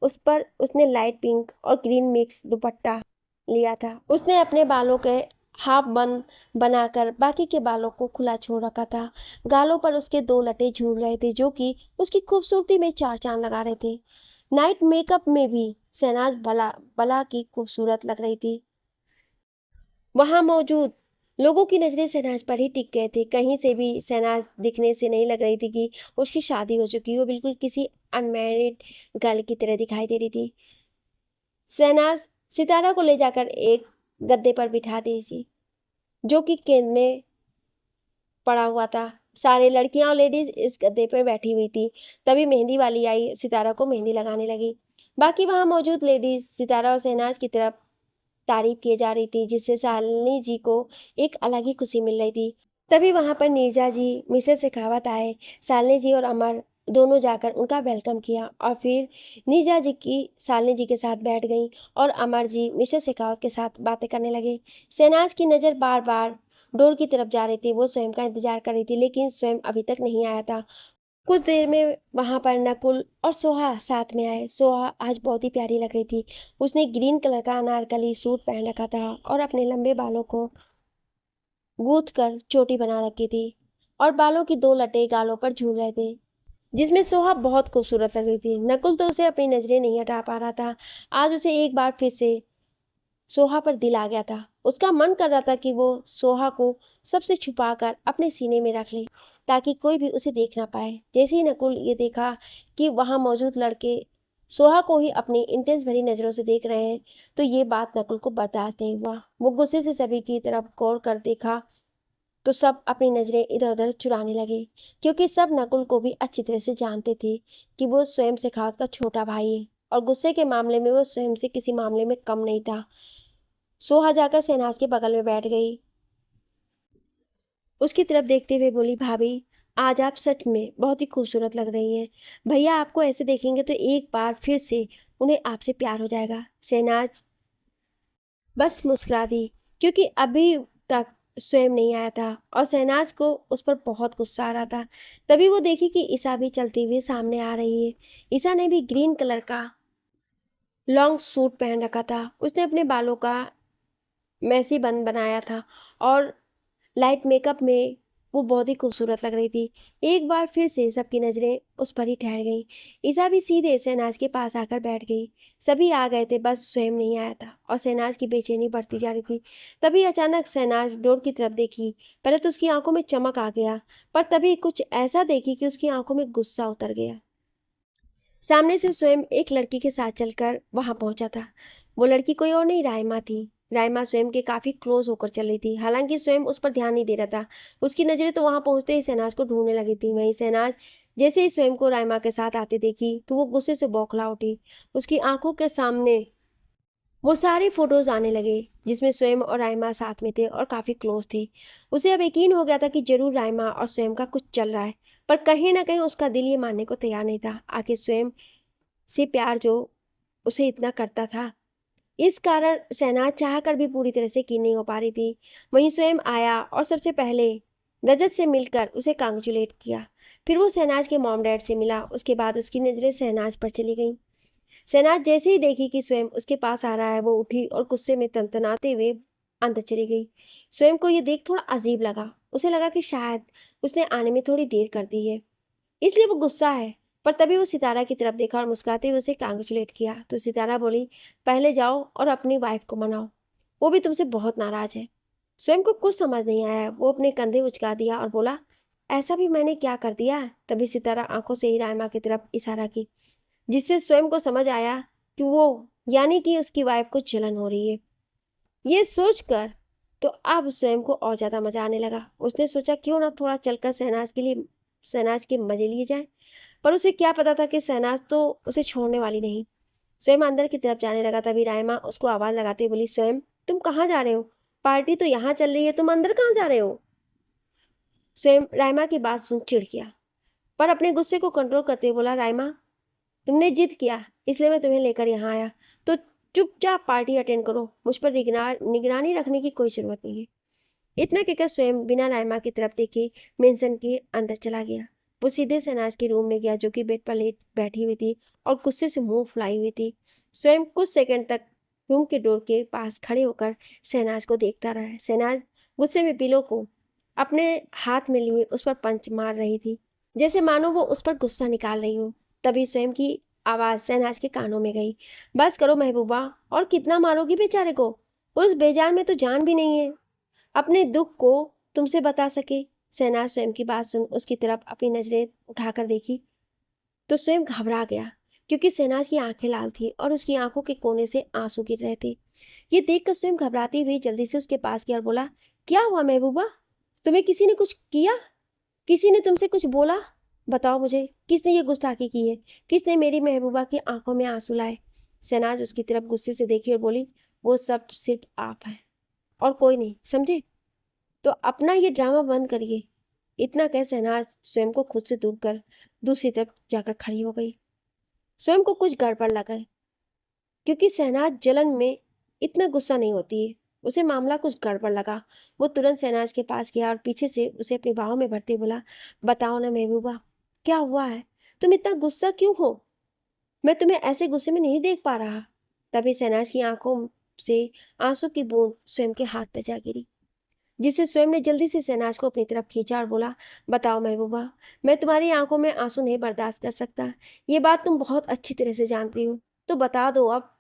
उस पर उसने लाइट पिंक और ग्रीन मिक्स दुपट्टा लिया था। उसने अपने बालों के हाफ बन बनाकर बाकी के बालों को खुला छोड़ रखा था। गालों पर उसके दो लटे झूल रहे थे, जो कि उसकी खूबसूरती में चार चांद लगा रहे थे। नाइट मेकअप में भी शहनाज बला बला की खूबसूरत लग रही थी। वहां मौजूद लोगों की नजरें शहनाज पर ही टिक गए थे। कहीं से भी शहनाज दिखने से नहीं लग रही थी कि उसकी शादी हो चुकी हो, बिल्कुल किसी अनमैरिड गर्ल की तरह दिखाई दे रही थी। शहनाज सितारा को ले जाकर एक गद्दे पर बिठा दी, जो कि केंद्र में पड़ा हुआ था। सारे लड़कियां और लेडीज इस गद्दे पर बैठी हुई थी। तभी मेहंदी वाली आई, सितारा को मेहंदी लगाने लगी। बाकी वहां मौजूद लेडीज सितारा और शहनाज की तरफ तारीफ किए जा रही थी, जिससे शालिनी जी को एक अलग ही खुशी मिल रही थी। तभी वहां पर नीरजा जी, मिसेस शेखावत आए। शालिनी जी और अमर दोनों जाकर उनका वेलकम किया, और फिर नीरजा जी की शालिनी जी के साथ बैठ गई और अमर जी मिसेस शेखावत के साथ बातें करने लगे। शहनाज की नज़र बार बार डोर की तरफ जा रही थी। वो स्वयं का इंतजार कर रही थी, लेकिन स्वयं अभी तक नहीं आया था। कुछ देर में वहां पर नकुल और सोहा साथ में आए। सोहा आज बहुत ही प्यारी लग रही थी। उसने ग्रीन कलर का अनारकली सूट पहन रखा था और अपने लंबे बालों को गूंथ कर चोटी बना रखी थी, और बालों की दो लटे गालों पर झूल रहे थे, जिसमें सोहा बहुत खूबसूरत लग रही थी। नकुल तो उसे अपनी नजरें नहीं हटा पा रहा था। आज उसे एक बार फिर से सोहा पर दिल आ गया था। उसका मन कर रहा था कि वो सोहा को सबसे छुपाकर अपने सीने में रख ले, ताकि कोई भी उसे देख ना पाए। जैसे ही नकुल ये देखा कि वहां मौजूद लड़के सोहा को ही अपनी इंटेंस भरी नजरों से देख रहे हैं, तो ये बात नकुल को बर्दाश्त नहीं हुआ। वो गुस्से से सभी की तरफ गौर कर देखा, तो सब अपनी नजरें इधर उधर चुराने लगे, क्योंकि सब नकुल को भी अच्छी तरह से जानते थे कि वो स्वयं शेखावत का छोटा भाई है, और गुस्से के मामले में वो स्वयं से किसी मामले में कम नहीं था। सोहा जाकर शहनाज के बगल में बैठ गई। उसकी तरफ देखते हुए बोली, भाभी, आज आप सच में बहुत ही खूबसूरत लग रही हैं। भैया आपको ऐसे देखेंगे तो एक बार फिर से उन्हें आपसे प्यार हो जाएगा। शहनाज बस मुस्कुरा दी, क्योंकि अभी तक स्वयं नहीं आया था और शहनाज को उस पर बहुत गुस्सा आ रहा था। तभी वो देखी कि ईशा भी चलती हुई सामने आ रही है। ईशा ने भी ग्रीन कलर का लॉन्ग सूट पहन रखा था। उसने अपने बालों का मैसी बन बनाया था, और लाइट मेकअप में वो बहुत ही खूबसूरत लग रही थी। एक बार फिर से सबकी नज़रें उस पर ही ठहर गई। ईशा भी सीधे शहनाज के पास आकर बैठ गई। सभी आ गए थे, बस स्वयं नहीं आया था, और शहनाज की बेचैनी बढ़ती जा रही थी। तभी अचानक शहनाज डोर की तरफ देखी। पहले तो उसकी आंखों में चमक आ गया, पर तभी कुछ ऐसा देखी कि उसकी आंखों में गुस्सा उतर गया। सामने से स्वयं एक लड़की के साथ चलकर वहां पहुंचा था। वो लड़की कोई और नहीं, रायमा थी। रायमा स्वयं के काफी क्लोज होकर चल रही थी, हालांकि स्वयं उस पर ध्यान नहीं दे रहा था। उसकी नजरें तो वहां पहुंचते ही शहनाज को ढूंढने लगी थी। वहीं शहनाज जैसे ही स्वयं को रायमा के साथ आते देखी, तो वो गुस्से से बौखला उठी। उसकी आंखों के सामने वो सारे फोटोज आने लगे, जिसमें स्वयं और रायमा साथ में थे और काफी क्लोज थे। उसे अब यकीन हो गया था कि जरूर रायमा और स्वयं का कुछ चल रहा है, पर कहीं ना कहीं उसका दिल ये मानने को तैयार नहीं था। आखिर स्वयं से प्यार जो उसे इतना करता था, इस कारण शहनाज चाह कर भी पूरी तरह से यकीन नहीं हो पा रही थी। वहीं स्वयं आया और सबसे पहले रजत से मिलकर उसे कांग्रेचुलेट किया। फिर वो शहनाज के मॉम डैड से मिला। उसके बाद उसकी नज़रें शहनाज पर चली गईं। शहनाज जैसे ही देखी कि स्वयं उसके पास आ रहा है, वो उठी और गुस्से में तनतनाते हुए अंदर चली गई। स्वयं को ये देख थोड़ा अजीब लगा। उसे लगा कि शायद उसने आने में थोड़ी देर कर दी है, इसलिए वो गुस्सा है। पर तभी वो सितारा की तरफ देखा और मुस्कुराते हुए उसे कांग्रेचुलेट किया। तो सितारा बोली, पहले जाओ और अपनी वाइफ को मनाओ, वो भी तुमसे बहुत नाराज है। स्वयं को कुछ समझ नहीं आया। वो अपने कंधे उचका दिया और बोला, ऐसा भी मैंने क्या कर दिया है? तभी सितारा आंखों से ही रायमा की तरफ इशारा की, जिससे स्वयं को समझ आया कि वो यानी कि उसकी वाइफ को जलन हो रही है। ये सोचकर तो अब स्वयं को और ज़्यादा मज़ा आने लगा। उसने सोचा क्यों ना थोड़ा चलकर शहनाज के मज़े लिए जाए। पर उसे क्या पता था कि शहनाज तो उसे छोड़ने वाली नहीं। स्वयं अंदर की तरफ जाने लगा। तभी रायमा उसको आवाज़ लगाते बोली, स्वयं तुम कहाँ जा रहे हो? पार्टी तो यहाँ चल रही है, तुम अंदर कहाँ जा रहे हो? स्वयं रायमा की बात सुन चिढ़ गया, पर अपने गुस्से को कंट्रोल करते हुए बोला, रायमा तुमने जिद किया इसलिए मैं तुम्हें लेकर यहाँ आया, तो चुपचाप पार्टी अटेंड करो। मुझ पर निगरानी रखने की कोई ज़रूरत नहीं है। इतना कहकर स्वयं बिना रायमा की तरफ देखे मेंशन के अंदर चला गया। वो सीधे शहनाज के रूम में गया, जो कि बेड पर लेट बैठी हुई थी और गुस्से से मुंह फुलाई हुई थी। स्वयं कुछ सेकंड तक रूम के डोर के पास खड़े होकर शहनाज को देखता रहा। शहनाज गुस्से में पिलो को अपने हाथ में लिए उस पर पंच मार रही थी, जैसे मानो वो उस पर गुस्सा निकाल रही हो। तभी स्वयं की आवाज़ शहनाज के कानों में गई, बस करो महबूबा, और कितना मारोगी बेचारे को? उस बेजान में तो जान भी नहीं है अपने दुख को तुमसे बता सके। शहनाज स्वयं की बात सुन उसकी तरफ अपनी नजरें उठाकर देखी तो स्वयं घबरा गया, क्योंकि शहनाज की आंखें लाल थी और उसकी आंखों के कोने से आंसू गिर रहे थे। ये देखकर स्वयं घबराती हुई जल्दी से उसके पास गया और बोला, क्या हुआ महबूबा? तुम्हें किसी ने कुछ किया? किसी ने तुमसे कुछ बोला? बताओ मुझे, किसने ये गुस्ताखी की है? किसने मेरी महबूबा की आंखों में आंसू लाए? शहनाज उसकी तरफ गुस्से से देखी और बोली, वो सब सिर्फ आप हैं और कोई नहीं, समझे? तो अपना ये ड्रामा बंद करिए। इतना कह शहनाज स्वयं को खुद से दूर कर दूसरी तरफ जाकर खड़ी हो गई। स्वयं को कुछ गड़बड़ लगा, क्योंकि शहनाज जलन में इतना गुस्सा नहीं होती है। उसे मामला कुछ गड़बड़ लगा। वो तुरंत शहनाज के पास गया और पीछे से उसे अपनी बाहों में भरते बोला, बताओ ना महबूबा, क्या हुआ है? तुम इतना गुस्सा क्यों हो? मैं तुम्हें ऐसे गुस्से में नहीं देख पा रहा। तभी शहनाज की आंखों से आंसू की बूंद स्वयं के हाथ पर जा गिरी, जिससे स्वयं ने जल्दी से शहनाज को अपनी तरफ खींचा और बोला, बताओ महबूबा, मैं तुम्हारी आंखों में आंसू नहीं बर्दाश्त कर सकता। ये बात तुम बहुत अच्छी तरह से जानती हो, तो बता दो अब।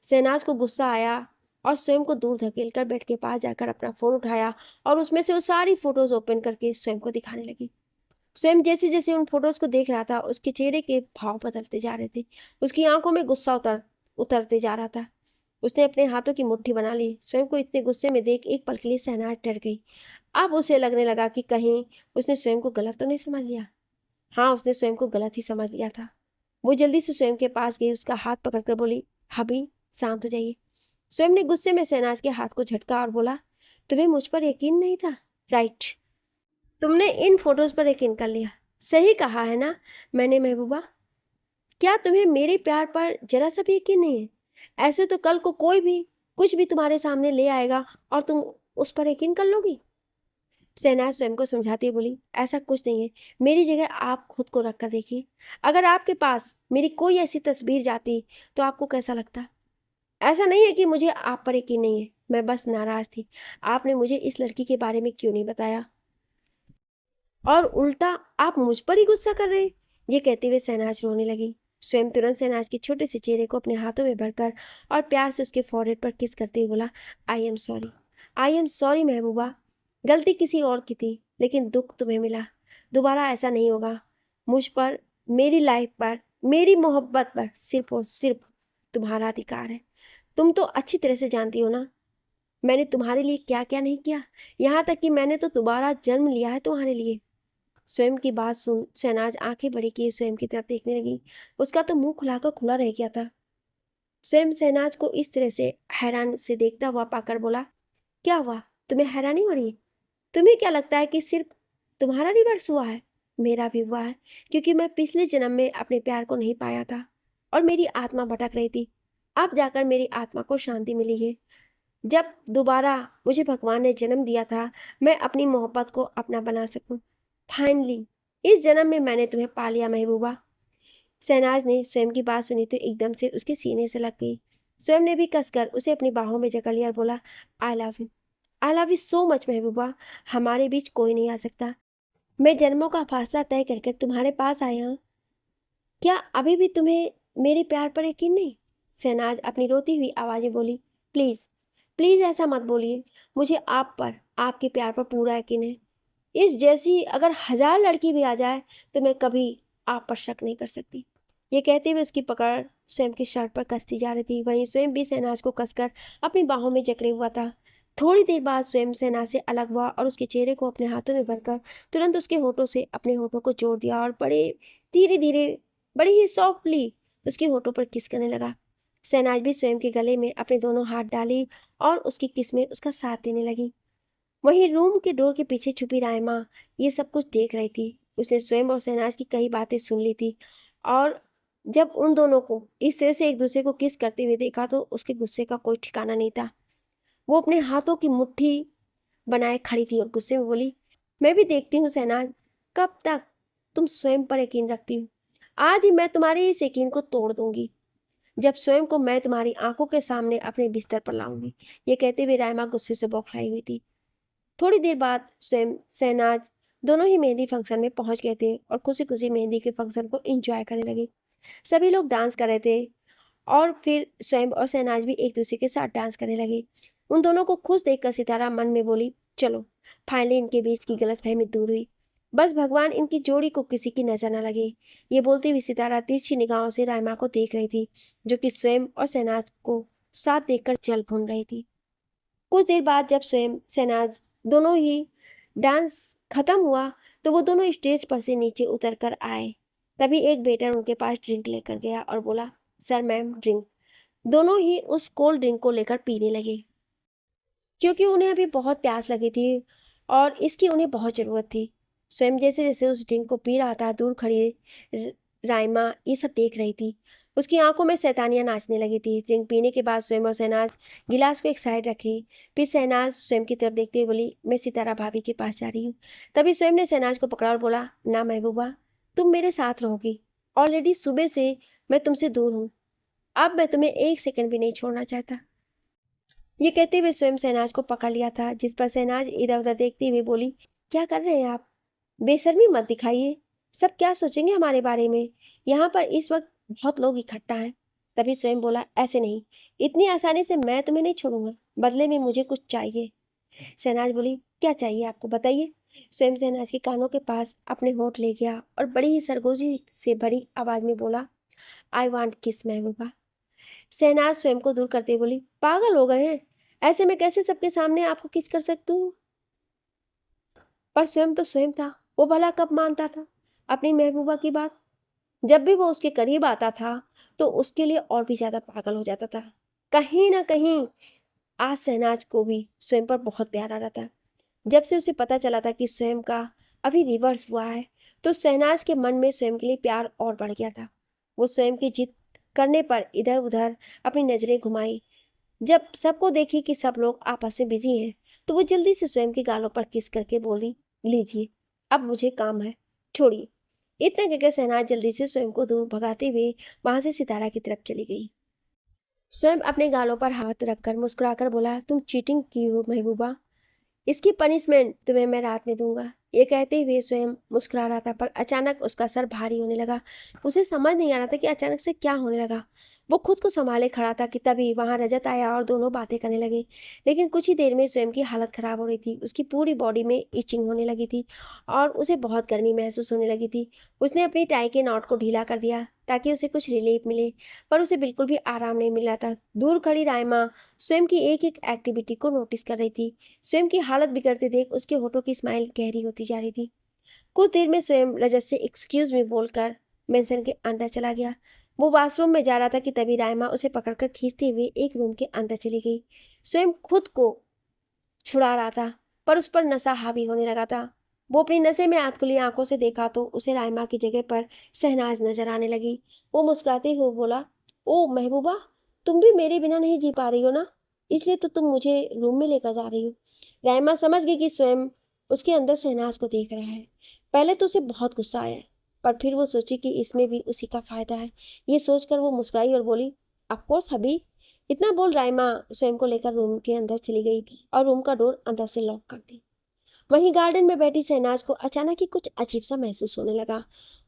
शहनाज को गुस्सा आया और स्वयं को दूर धकेल कर बेड के पास जाकर अपना फ़ोन उठाया और उसमें से वो सारी फोटोज़ ओपन करके स्वयं को दिखाने लगी। स्वयं जैसे जैसे उन फोटोज़ को देख रहा था, उसके चेहरे के भाव बदलते जा रहे थे। उसकी आंखों में गुस्सा उतरते जा रहा था। उसने अपने हाथों की मुट्ठी बना ली। स्वयं को इतने गुस्से में देख एक पल के लिए शहनाज डर गई। अब उसे लगने लगा कि कहीं उसने स्वयं को गलत तो नहीं समझ लिया। हाँ, उसने स्वयं को गलत ही समझ लिया था। वो जल्दी से स्वयं के पास गई, उसका हाथ पकड़कर बोली, हबी शांत हो जाइए। स्वयं ने गुस्से में शहनाज के हाथ को झटका और बोला, तुम्हें मुझ पर यकीन नहीं था, राइट? तुमने इन फोटोज पर यकीन कर लिया। सही कहा है ना मैंने महबूबा? क्या तुम्हें मेरे प्यार पर जरा सा भी यकीन नहीं है? ऐसे तो कल को कोई भी कुछ भी तुम्हारे सामने ले आएगा और तुम उस पर यकीन कर लोगी। शहनाज स्वयं को समझाती बोली, ऐसा कुछ नहीं है। मेरी जगह आप खुद को रख कर देखिए। अगर आपके पास मेरी कोई ऐसी तस्वीर जाती तो आपको कैसा लगता? ऐसा नहीं है कि मुझे आप पर यकीन नहीं है, मैं बस नाराज थी। आपने मुझे इस लड़की के बारे में क्यों नहीं बताया, और उल्टा आप मुझ पर ही गुस्सा कर रहे हैं। ये कहते हुए शहनाज रोने लगी। स्वयं तुरंत शहनाज के छोटे से चेहरे को अपने हाथों में भरकर और प्यार से उसके फॉरहेड पर किस करते हुए बोला, I am sorry, I am sorry महबूबा। गलती किसी और की थी, लेकिन दुख तुम्हें मिला। दोबारा ऐसा नहीं होगा। मुझ पर, मेरी लाइफ पर, मेरी मोहब्बत पर सिर्फ और सिर्फ तुम्हारा अधिकार है। तुम तो अच्छी तरह से जानती हो ना मैंने तुम्हारे लिए क्या क्या नहीं किया। यहाँ तक कि मैंने तो दोबारा जन्म लिया है तुम्हारे लिए। स्वयं की बात सुन शहनाज आंखें बड़ी किए स्वयं की तरफ देखने लगी। उसका तो मुंह खुलाकर खुला रह गया था। स्वयं शहनाज को इस तरह से हैरान से देखता हुआ पाकर बोला, क्या हुआ? तुम्हें हैरानी हो रही है? तुम्हें क्या लगता है कि सिर्फ तुम्हारा रिवर्स हुआ है? मेरा भी हुआ है, क्योंकि मैं पिछले जन्म में अपने प्यार को नहीं पाया था और मेरी आत्मा भटक रही थी। अब जाकर मेरी आत्मा को शांति मिली है। जब दोबारा मुझे भगवान ने जन्म दिया था, मैं अपनी मोहब्बत को अपना बना सकूं। फाइनली इस जन्म में मैंने तुम्हें पा लिया महबूबा। शहनाज ने स्वयं की बात सुनी तो एकदम से उसके सीने से लग गई। स्वयं ने भी कसकर उसे अपनी बाहों में जकड़ लिया और बोला, I love you so much महबूबा। हमारे बीच कोई नहीं आ सकता। मैं जन्मों का फासला तय करके तुम्हारे पास आया हूँ। क्या अभी भी तुम्हें मेरे प्यार पर यकीन नहीं? शहनाज अपनी रोती हुई आवाज़ बोली, प्लीज़ प्लीज़ ऐसा मत बोलिए। मुझे आप पर, आपके प्यार पर पूरा यकीन है। इस जैसी अगर 1000 लड़की भी आ जाए तो मैं कभी आप पर शक नहीं कर सकती। ये कहते हुए उसकी पकड़ स्वयं की शर्ट पर कसती जा रही थी। वहीं स्वयं भी शहनाज को कसकर अपनी बाहों में जकड़े हुआ था। थोड़ी देर बाद स्वयं शहनाज से अलग हुआ और उसके चेहरे को अपने हाथों में भरकर तुरंत उसके होठों से अपने होठों को जोड़ दिया और बड़े धीरे धीरे, बड़ी ही सॉफ्टली उसके होठों पर किस करने लगा। शहनाज भी स्वयं के गले में अपने दोनों हाथ डाली और उसकी किस में उसका साथ देने लगी। वहीं रूम के डोर के पीछे छुपी रायमा ये सब कुछ देख रही थी। उसने स्वयं और शहनाज की कई बातें सुन ली थी और जब उन दोनों को इस तरह से एक दूसरे को किस करते हुए देखा तो उसके गुस्से का कोई ठिकाना नहीं था। वो अपने हाथों की मुट्ठी बनाए खड़ी थी और गुस्से में बोली, मैं भी देखती हूँ शहनाज, कब तक तुम स्वयं पर यकीन रखती हो। आज ही मैं तुम्हारे इस यकीन को तोड़ दूंगी, जब स्वयं को मैं तुम्हारी आंखों के सामने अपने बिस्तर पर लाऊंगी। ये कहते हुए रायमा गुस्से से बौखलाई हुई थी। थोड़ी देर बाद स्वयं शहनाज दोनों ही मेहंदी फंक्शन में पहुंच गए थे और खुशी खुशी मेहंदी के फंक्शन को एंजॉय करने लगे। सभी लोग डांस कर रहे थे और फिर स्वयं और शहनाज भी एक दूसरे के साथ डांस करने लगे। उन दोनों को खुश देखकर सितारा मन में बोली, चलो फाइनली इनके बीच की गलतफहमी दूर हुई। बस भगवान इनकी जोड़ी को किसी की नजर न लगे। ये बोलती हुई सितारा तिरछी निगाहों से रायमा को देख रही थी, जो कि स्वयं और शहनाज को साथ देखकर जल भून रही थी। कुछ देर बाद जब स्वयं शहनाज दोनों ही डांस खत्म हुआ तो वो दोनों स्टेज पर से नीचे उतर कर आए। तभी एक वेटर उनके पास ड्रिंक लेकर गया और बोला, सर मैम ड्रिंक। दोनों ही उस कोल्ड ड्रिंक को लेकर पीने लगे, क्योंकि उन्हें अभी बहुत प्यास लगी थी और इसकी उन्हें बहुत ज़रूरत थी। स्वयं जैसे जैसे उस ड्रिंक को पी रहा था, दूर खड़ी राइमा ये सब देख रही थी। उसकी आंखों में शैतानियां नाचने लगी थी। ड्रिंक पीने के बाद स्वयं और शहनाज गिलास को एक साइड रखी। फिर शहनाज स्वयं की तरफ देखते हुए बोली, मैं सितारा भाभी के पास जा रही हूँ। तभी स्वयं ने शहनाज को पकड़ा और बोला, ना महबूबा, तुम मेरे साथ रहोगी। ऑलरेडी सुबह से मैं तुमसे दूर हूँ, अब मैं तुम्हें एक सेकंड भी नहीं छोड़ना चाहता। ये कहते हुए स्वयं शहनाज को पकड़ लिया था, जिस पर शहनाज इधर उधर देखती हुई बोली, क्या कर रहे हैं आप? बेशर्मी मत दिखाइए। सब क्या सोचेंगे हमारे बारे में? यहाँ पर इस वक्त बहुत लोग इकट्ठा हैं। तभी स्वयं बोला, ऐसे नहीं, इतनी आसानी से मैं तुम्हें नहीं छोड़ूंगा, बदले में मुझे कुछ चाहिए। शहनाज बोली, क्या चाहिए आपको, बताइए। स्वयं शहनाज के कानों के पास अपने होठ ले गया और बड़ी ही सरगोजी से भरी आवाज में बोला, आई वॉन्ट किस महबूबा। शहनाज स्वयं को दूर करते बोली, पागल हो गए हैं, ऐसे में कैसे सबके सामने आपको किस कर सकती हूँ? पर स्वयं तो स्वयं था, वो भला कब मानता था अपनी महबूबा की बात? जब भी वो उसके करीब आता था तो उसके लिए और भी ज्यादा पागल हो जाता था। कहीं ना कहीं आज शहनाज को भी स्वयं पर बहुत प्यार आ रहा था। जब से उसे पता चला था कि स्वयं का अभी रिवर्स हुआ है तो शहनाज के मन में स्वयं के लिए प्यार और बढ़ गया था। वो स्वयं की जिद करने पर इधर उधर अपनी नजरें घुमाई। जब सबको देखी कि सब लोग आपस में बिजी हैं तो वो जल्दी से स्वयं के गालों पर किस करके बोली, लीजिए अब मुझे काम है, छोड़िए। इतना कहकर शहनाज जल्दी से स्वयं को दूर भगाते हुए वहां से सितारा की तरफ चली गई। स्वयं अपने गालों पर हाथ रखकर मुस्कुराकर बोला, तुम चीटिंग की हो महबूबा, इसकी पनिशमेंट तुम्हें मैं रात में दूंगा। ये कहते हुए स्वयं मुस्कुरा रहा था पर अचानक उसका सर भारी होने लगा। उसे समझ नहीं आ रहा था कि अचानक से क्या होने लगा। वो खुद को संभाले खड़ा था कि तभी वहां रजत आया और दोनों बातें करने लगे। लेकिन कुछ ही देर में स्वयं की हालत खराब हो रही थी। उसकी पूरी बॉडी में इचिंग होने लगी थी और उसे बहुत गर्मी महसूस होने लगी थी। उसने अपनी टाई के नॉट को ढीला कर दिया ताकि उसे कुछ रिलीफ मिले, पर उसे बिल्कुल भी आराम नहीं मिला था। दूर खड़ी रायमा स्वयं की एक एक एक्टिविटी को नोटिस कर रही थी। स्वयं की हालत बिगड़ते देख उसके होठों की स्माइल गहरी होती जा रही थी। कुछ देर में स्वयं रजत से एक्सक्यूज मी बोलकर मेंशन के अंदर चला गया। वो वॉशरूम में जा रहा था कि तभी रायमा उसे पकड़कर खींचते हुए एक रूम के अंदर चली गई। स्वयं खुद को छुड़ा रहा था पर उस पर नशा हावी होने लगा था। वो अपनी नशे में आंख खुली आंखों से देखा तो उसे रायमा की जगह पर शहनाज नजर आने लगी। वो मुस्कुराते हुए बोला, ओ महबूबा, तुम भी मेरे बिना नहीं जी पा रही हो ना, इसलिए तो तुम मुझे रूम में लेकर जा रही हो। रायमा समझ गई कि स्वयं उसके अंदर शहनाज को देख रहा है। पहले तो उसे बहुत गुस्सा आया, पर फिर वो सोची कि इसमें भी उसी का फायदा है। ये सोचकर वो मुस्कुराई और बोली, ऑफ कोर्स हबी। इतना बोल राइमा स्वयं को लेकर रूम के अंदर चली गई और रूम का डोर अंदर से लॉक कर दी। वहीं गार्डन में बैठी शहनाज को अचानक ही कुछ अजीब सा महसूस होने लगा।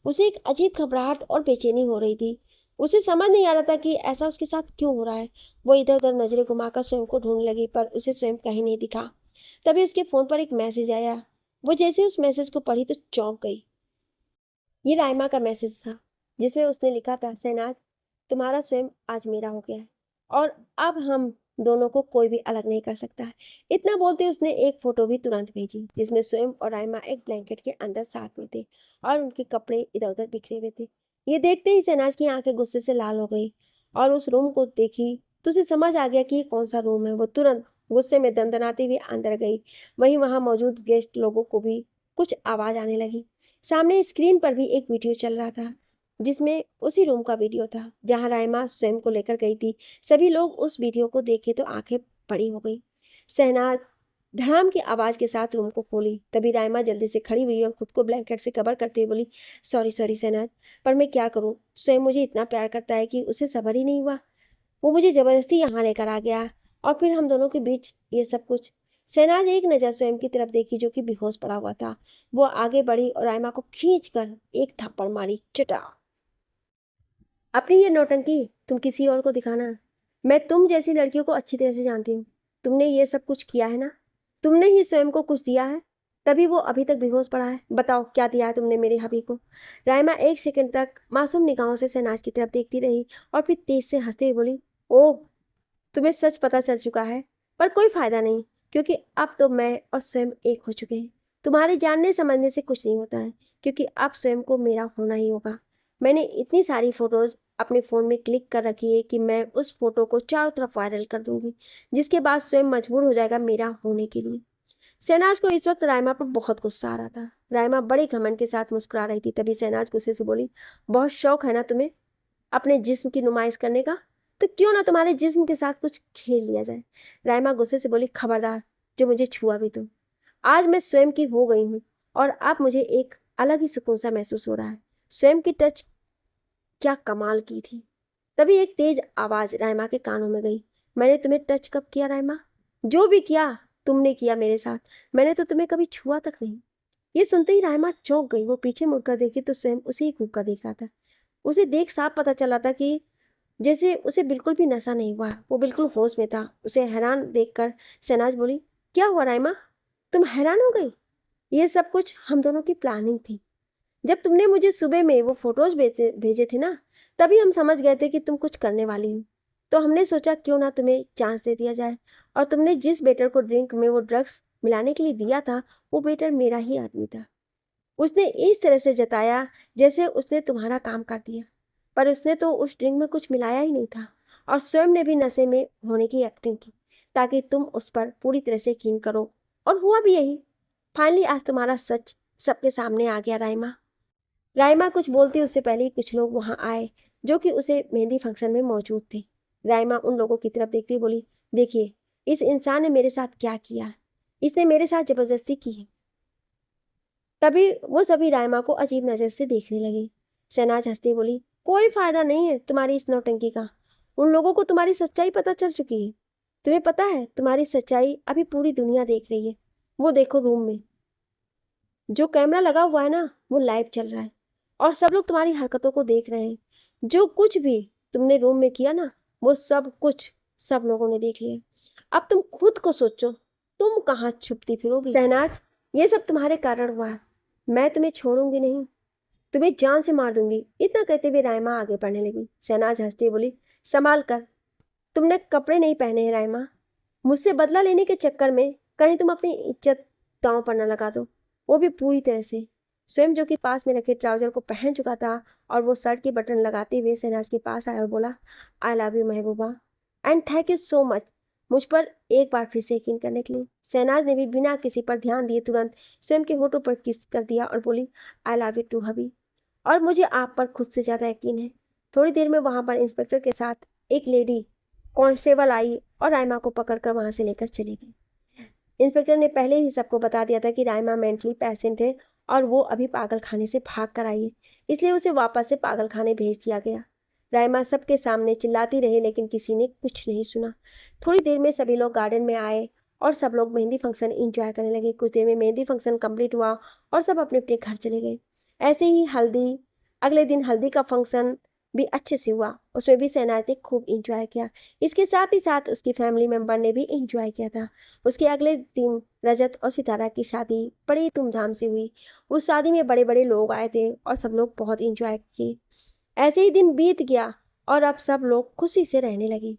उसे एक अजीब घबराहट और बेचैनी हो रही थी। उसे समझ नहीं आ रहा था कि ऐसा उसके साथ क्यों हो रहा है। वो इधर उधर नजरें घुमाकर स्वयं को ढूंढने लगी, पर उसे स्वयं कहीं नहीं दिखा। तभी उसके फोन पर एक मैसेज आया। वो जैसे उस मैसेज को पढ़ी तो चौंक गई। ये राइमा का मैसेज था, जिसमें उसने लिखा था, शहनाज तुम्हारा स्वयं आज मेरा हो गया है और अब हम दोनों को कोई भी अलग नहीं कर सकता है। इतना बोलते उसने एक फोटो भी तुरंत भेजी, जिसमें स्वयं और राइमा एक ब्लैंकेट के अंदर साथ में थे और उनके कपड़े इधर उधर बिखरे हुए थे। ये देखते ही शहनाज की आंखें गुस्से से लाल हो गई और उस रूम को देखी तो उसे समझ आ गया कि ये कौन सा रूम है। वो तुरंत गुस्से में दंदनाती हुई अंदर गई। वहीं वहां मौजूद गेस्ट लोगों को भी कुछ आवाज आने लगी। सामने स्क्रीन पर भी एक वीडियो चल रहा था, जिसमें उसी रूम का वीडियो था जहां राइमा स्वयं को लेकर गई थी। सभी लोग उस वीडियो को देखे तो आंखें बड़ी हो गई। शहनाज धड़ाम की आवाज के साथ रूम को खोली। तभी राइमा जल्दी से खड़ी हुई और खुद को ब्लैंकेट से कवर करते हुए बोली, सॉरी सॉरी शहनाज, पर मैं क्या करूं, स्वयं मुझे इतना प्यार करता है कि उसे सब्र ही नहीं हुआ। वो मुझे जबरदस्ती यहाँ लेकर आ गया और फिर हम दोनों के बीच ये सब कुछ। शहनाज एक नज़र स्वयं की तरफ देखी, जो कि बेहोश पड़ा हुआ था। वो आगे बढ़ी और राइमा को खींचकर एक थप्पड़ मारी, चटा। अपनी ये नौटंकी तुम किसी और को दिखाना। मैं तुम जैसी लड़कियों को अच्छी तरह से जानती हूँ। तुमने ये सब कुछ किया है ना, तुमने ही स्वयं को कुछ दिया है, तभी वो अभी तक बेहोश पड़ा है। बताओ क्या दिया है तुमने मेरे हबी को। राइमा एक सेकंड तक मासूम निगाहों से शहनाज की तरफ देखती रही और फिर तेज से हंसते हुए बोली, ओह, तुम्हें सच पता चल चुका है, पर कोई फायदा नहीं, क्योंकि अब तो मैं और स्वयं एक हो चुके हैं। तुम्हारे जानने समझने से कुछ नहीं होता है, क्योंकि अब स्वयं को मेरा होना ही होगा। मैंने इतनी सारी फोटोज अपने फ़ोन में क्लिक कर रखी है कि मैं उस फोटो को चारों तरफ वायरल कर दूंगी, जिसके बाद स्वयं मजबूर हो जाएगा मेरा होने के लिए। शहनाज को इस वक्त राइमा पर बहुत गुस्सा आ रहा था। राइमा बड़े घमंड के साथ मुस्कुरा रही थी। तभी शहनाज गुस्से से बोली, बहुत शौक है ना तुम्हें अपने जिस्म की नुमाइश करने का, तो क्यों ना तुम्हारे जिस्म के साथ कुछ खेल लिया जाए। राइमा गुस्से से बोली, खबरदार जो मुझे छुआ भी तो। आज मैं स्वयं की हो गई हूँ और अब मुझे एक अलग ही सुकून सा महसूस हो रहा है। स्वयं की टच क्या कमाल की थी। तभी एक तेज आवाज राइमा के कानों में गई, मैंने तुम्हें टच कब किया राइमा? जो भी किया तुमने किया मेरे साथ, मैंने तो तुम्हें कभी छुआ तक नहीं। ये सुनते ही राइमा चौंक गई। वो पीछे मुड़कर देखी तो स्वयं उसे ही घूर कर देख रहा था। उसे देख साफ पता चला था कि जैसे उसे बिल्कुल भी नशा नहीं हुआ, वो बिल्कुल होश में था। उसे हैरान देखकर शहनाज बोली, क्या हुआ राइमा, तुम हैरान हो गई? ये सब कुछ हम दोनों की प्लानिंग थी। जब तुमने मुझे सुबह में वो फोटोज भेजे थे ना, तभी हम समझ गए थे कि तुम कुछ करने वाली हो। तो हमने सोचा क्यों ना तुम्हें चांस दे दिया जाए। और तुमने जिस बेटर को ड्रिंक में वो ड्रग्स मिलाने के लिए दिया था, वो बेटर मेरा ही आदमी था। उसने इस तरह से जताया जैसे उसने तुम्हारा काम कर दिया, पर उसने तो उस ड्रिंक में कुछ मिलाया ही नहीं था और स्वयं ने भी नशे में होने की एक्टिंग की, ताकि तुम उस पर पूरी तरह से यकीन करो। और हुआ भी यही। फाइनली आज तुम्हारा सच सबके सामने आ गया राइमा। राइमा कुछ बोलती उससे पहले ही कुछ लोग वहां आए, जो कि उसे मेहंदी फंक्शन में मौजूद थे। राइमा उन लोगों की तरफ देखती हुई बोली, देखिए इस इंसान ने मेरे साथ क्या किया है। इसने मेरे साथ जबरदस्ती की है। तभी वो सभी राइमा को अजीब नजर से देखने लगे। शहनाज हंसती बोली, कोई फायदा नहीं है तुम्हारी इस नौटंकी का। उन लोगों को तुम्हारी सच्चाई पता चल चुकी है। तुम्हें पता है तुम्हारी सच्चाई अभी पूरी दुनिया देख रही है। वो देखो रूम में जो कैमरा लगा हुआ है ना, वो लाइव चल रहा है और सब लोग तुम्हारी हरकतों को देख रहे हैं। जो कुछ भी तुमने रूम में किया ना, वो सब कुछ सब लोगों ने देख लिया। अब तुम खुद को सोचो, तुम कहाँ छुपती फिरोगी। शहनाज, ये सब तुम्हारे कारण हुआ है। मैं तुम्हें छोड़ूंगी नहीं, तुम्हें जान से मार दूंगी। इतना कहते हुए राइमा आगे बढ़ने लगी। शहनाज हंसती बोली, संभाल कर, तुमने कपड़े नहीं पहने हैं राइमा। मुझसे बदला लेने के चक्कर में कहीं तुम अपनी इज्जत दांव पर न लगा दो, वो भी पूरी तरह से। स्वयं जो कि पास में रखे ट्राउजर को पहन चुका था और वो शर्ट की बटन लगाते हुए शहनाज के पास आया और बोला, I love you Mehbooba and thank you so much मुझ पर एक बार फिर से यकीन करने के लिए। शहनाज ने भी बिना किसी पर ध्यान दिए तुरंत स्वयं के होठों पर किस कर दिया और बोली, आई लव यू टू हबी, और मुझे आप पर खुद से ज़्यादा यकीन है। थोड़ी देर में वहाँ पर इंस्पेक्टर के साथ एक लेडी कांस्टेबल आई और राइमा को पकड़कर वहाँ से लेकर चली गई। इंस्पेक्टर ने पहले ही सबको बता दिया था कि राइमा मेंटली पेशेंट है और वो अभी पागल खाने से भाग कर आई है, इसलिए उसे वापस से पागल खाने भेज दिया गया। राइमा सबके सामने चिल्लाती रही लेकिन किसी ने कुछ नहीं सुना। थोड़ी देर में सभी लोग गार्डन में आए और सब लोग मेहंदी फंक्शन एंजॉय करने लगे। कुछ देर में मेहंदी फंक्शन कंप्लीट हुआ और सब अपने अपने घर चले गए। ऐसे ही अगले दिन हल्दी का फंक्शन भी अच्छे से हुआ, उसमें भी शहनाज ने खूब इंजॉय किया। इसके साथ ही साथ उसकी फैमिली मेम्बर ने भी इंजॉय किया था। उसके अगले दिन रजत और सितारा की शादी बड़ी धूमधाम से हुई। उस शादी में बड़े बड़े लोग आए थे और सब लोग बहुत इंजॉय किए। ऐसे ही दिन बीत गया और अब सब लोग खुशी से रहने लगे।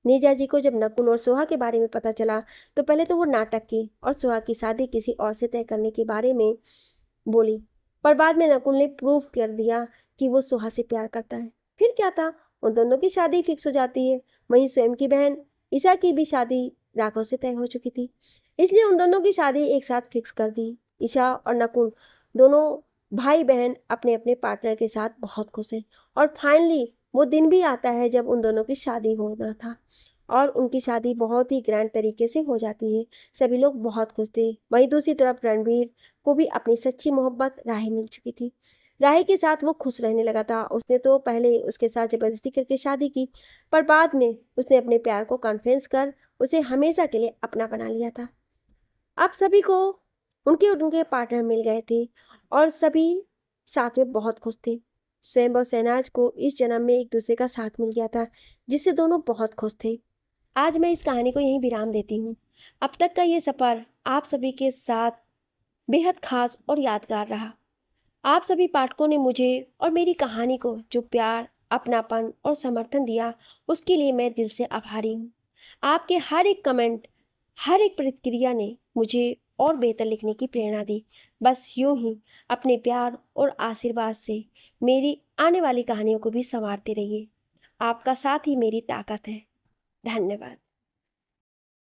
नीजा जी को जब नकुल और सोहा के बारे में पता चला तो पहले तो वो नाटक की और सोहा की शादी किसी और से तय करने के बारे में बोली, पर बाद में नकुल ने प्रूव कर दिया कि वो सोहा से प्यार करता है। फिर क्या था, उन दोनों की शादी फिक्स हो जाती है। वहीं स्वयं की बहन ईशा की भी शादी राघव से तय हो चुकी थी, इसलिए उन दोनों की शादी एक साथ फिक्स कर दी। ईशा और नकुल दोनों भाई बहन अपने अपने पार्टनर के साथ बहुत खुश हैं और फाइनली वो दिन भी आता है जब उन दोनों की शादी होना था और उनकी शादी बहुत ही ग्रैंड तरीके से हो जाती है। सभी लोग बहुत खुश थे। वहीं दूसरी तरफ रणवीर को भी अपनी सच्ची मोहब्बत राही मिल चुकी थी। राही के साथ वो खुश रहने लगा था। उसने तो पहले उसके साथ जबरदस्ती करके शादी की, पर बाद में उसने अपने प्यार को कन्फेस कर उसे हमेशा के लिए अपना बना लिया था। अब सभी को उनके उनके पार्टनर मिल गए थे और सभी साथ में बहुत खुश थे। स्वयं और शहनाज को इस जन्म में एक दूसरे का साथ मिल गया था, जिससे दोनों बहुत खुश थे। आज मैं इस कहानी को यहीं विराम देती हूँ। अब तक का ये सफ़र आप सभी के साथ बेहद खास और यादगार रहा। आप सभी पाठकों ने मुझे और मेरी कहानी को जो प्यार, अपनापन और समर्थन दिया, उसके लिए मैं दिल से आभारी हूँ। आपके हर एक कमेंट, हर एक प्रतिक्रिया ने मुझे और बेहतर लिखने की प्रेरणा दी। बस यूं ही अपने प्यार और आशीर्वाद से मेरी आने वाली कहानियों को भी संवारते रहिए। आपका साथ ही मेरी ताकत है। धन्यवाद।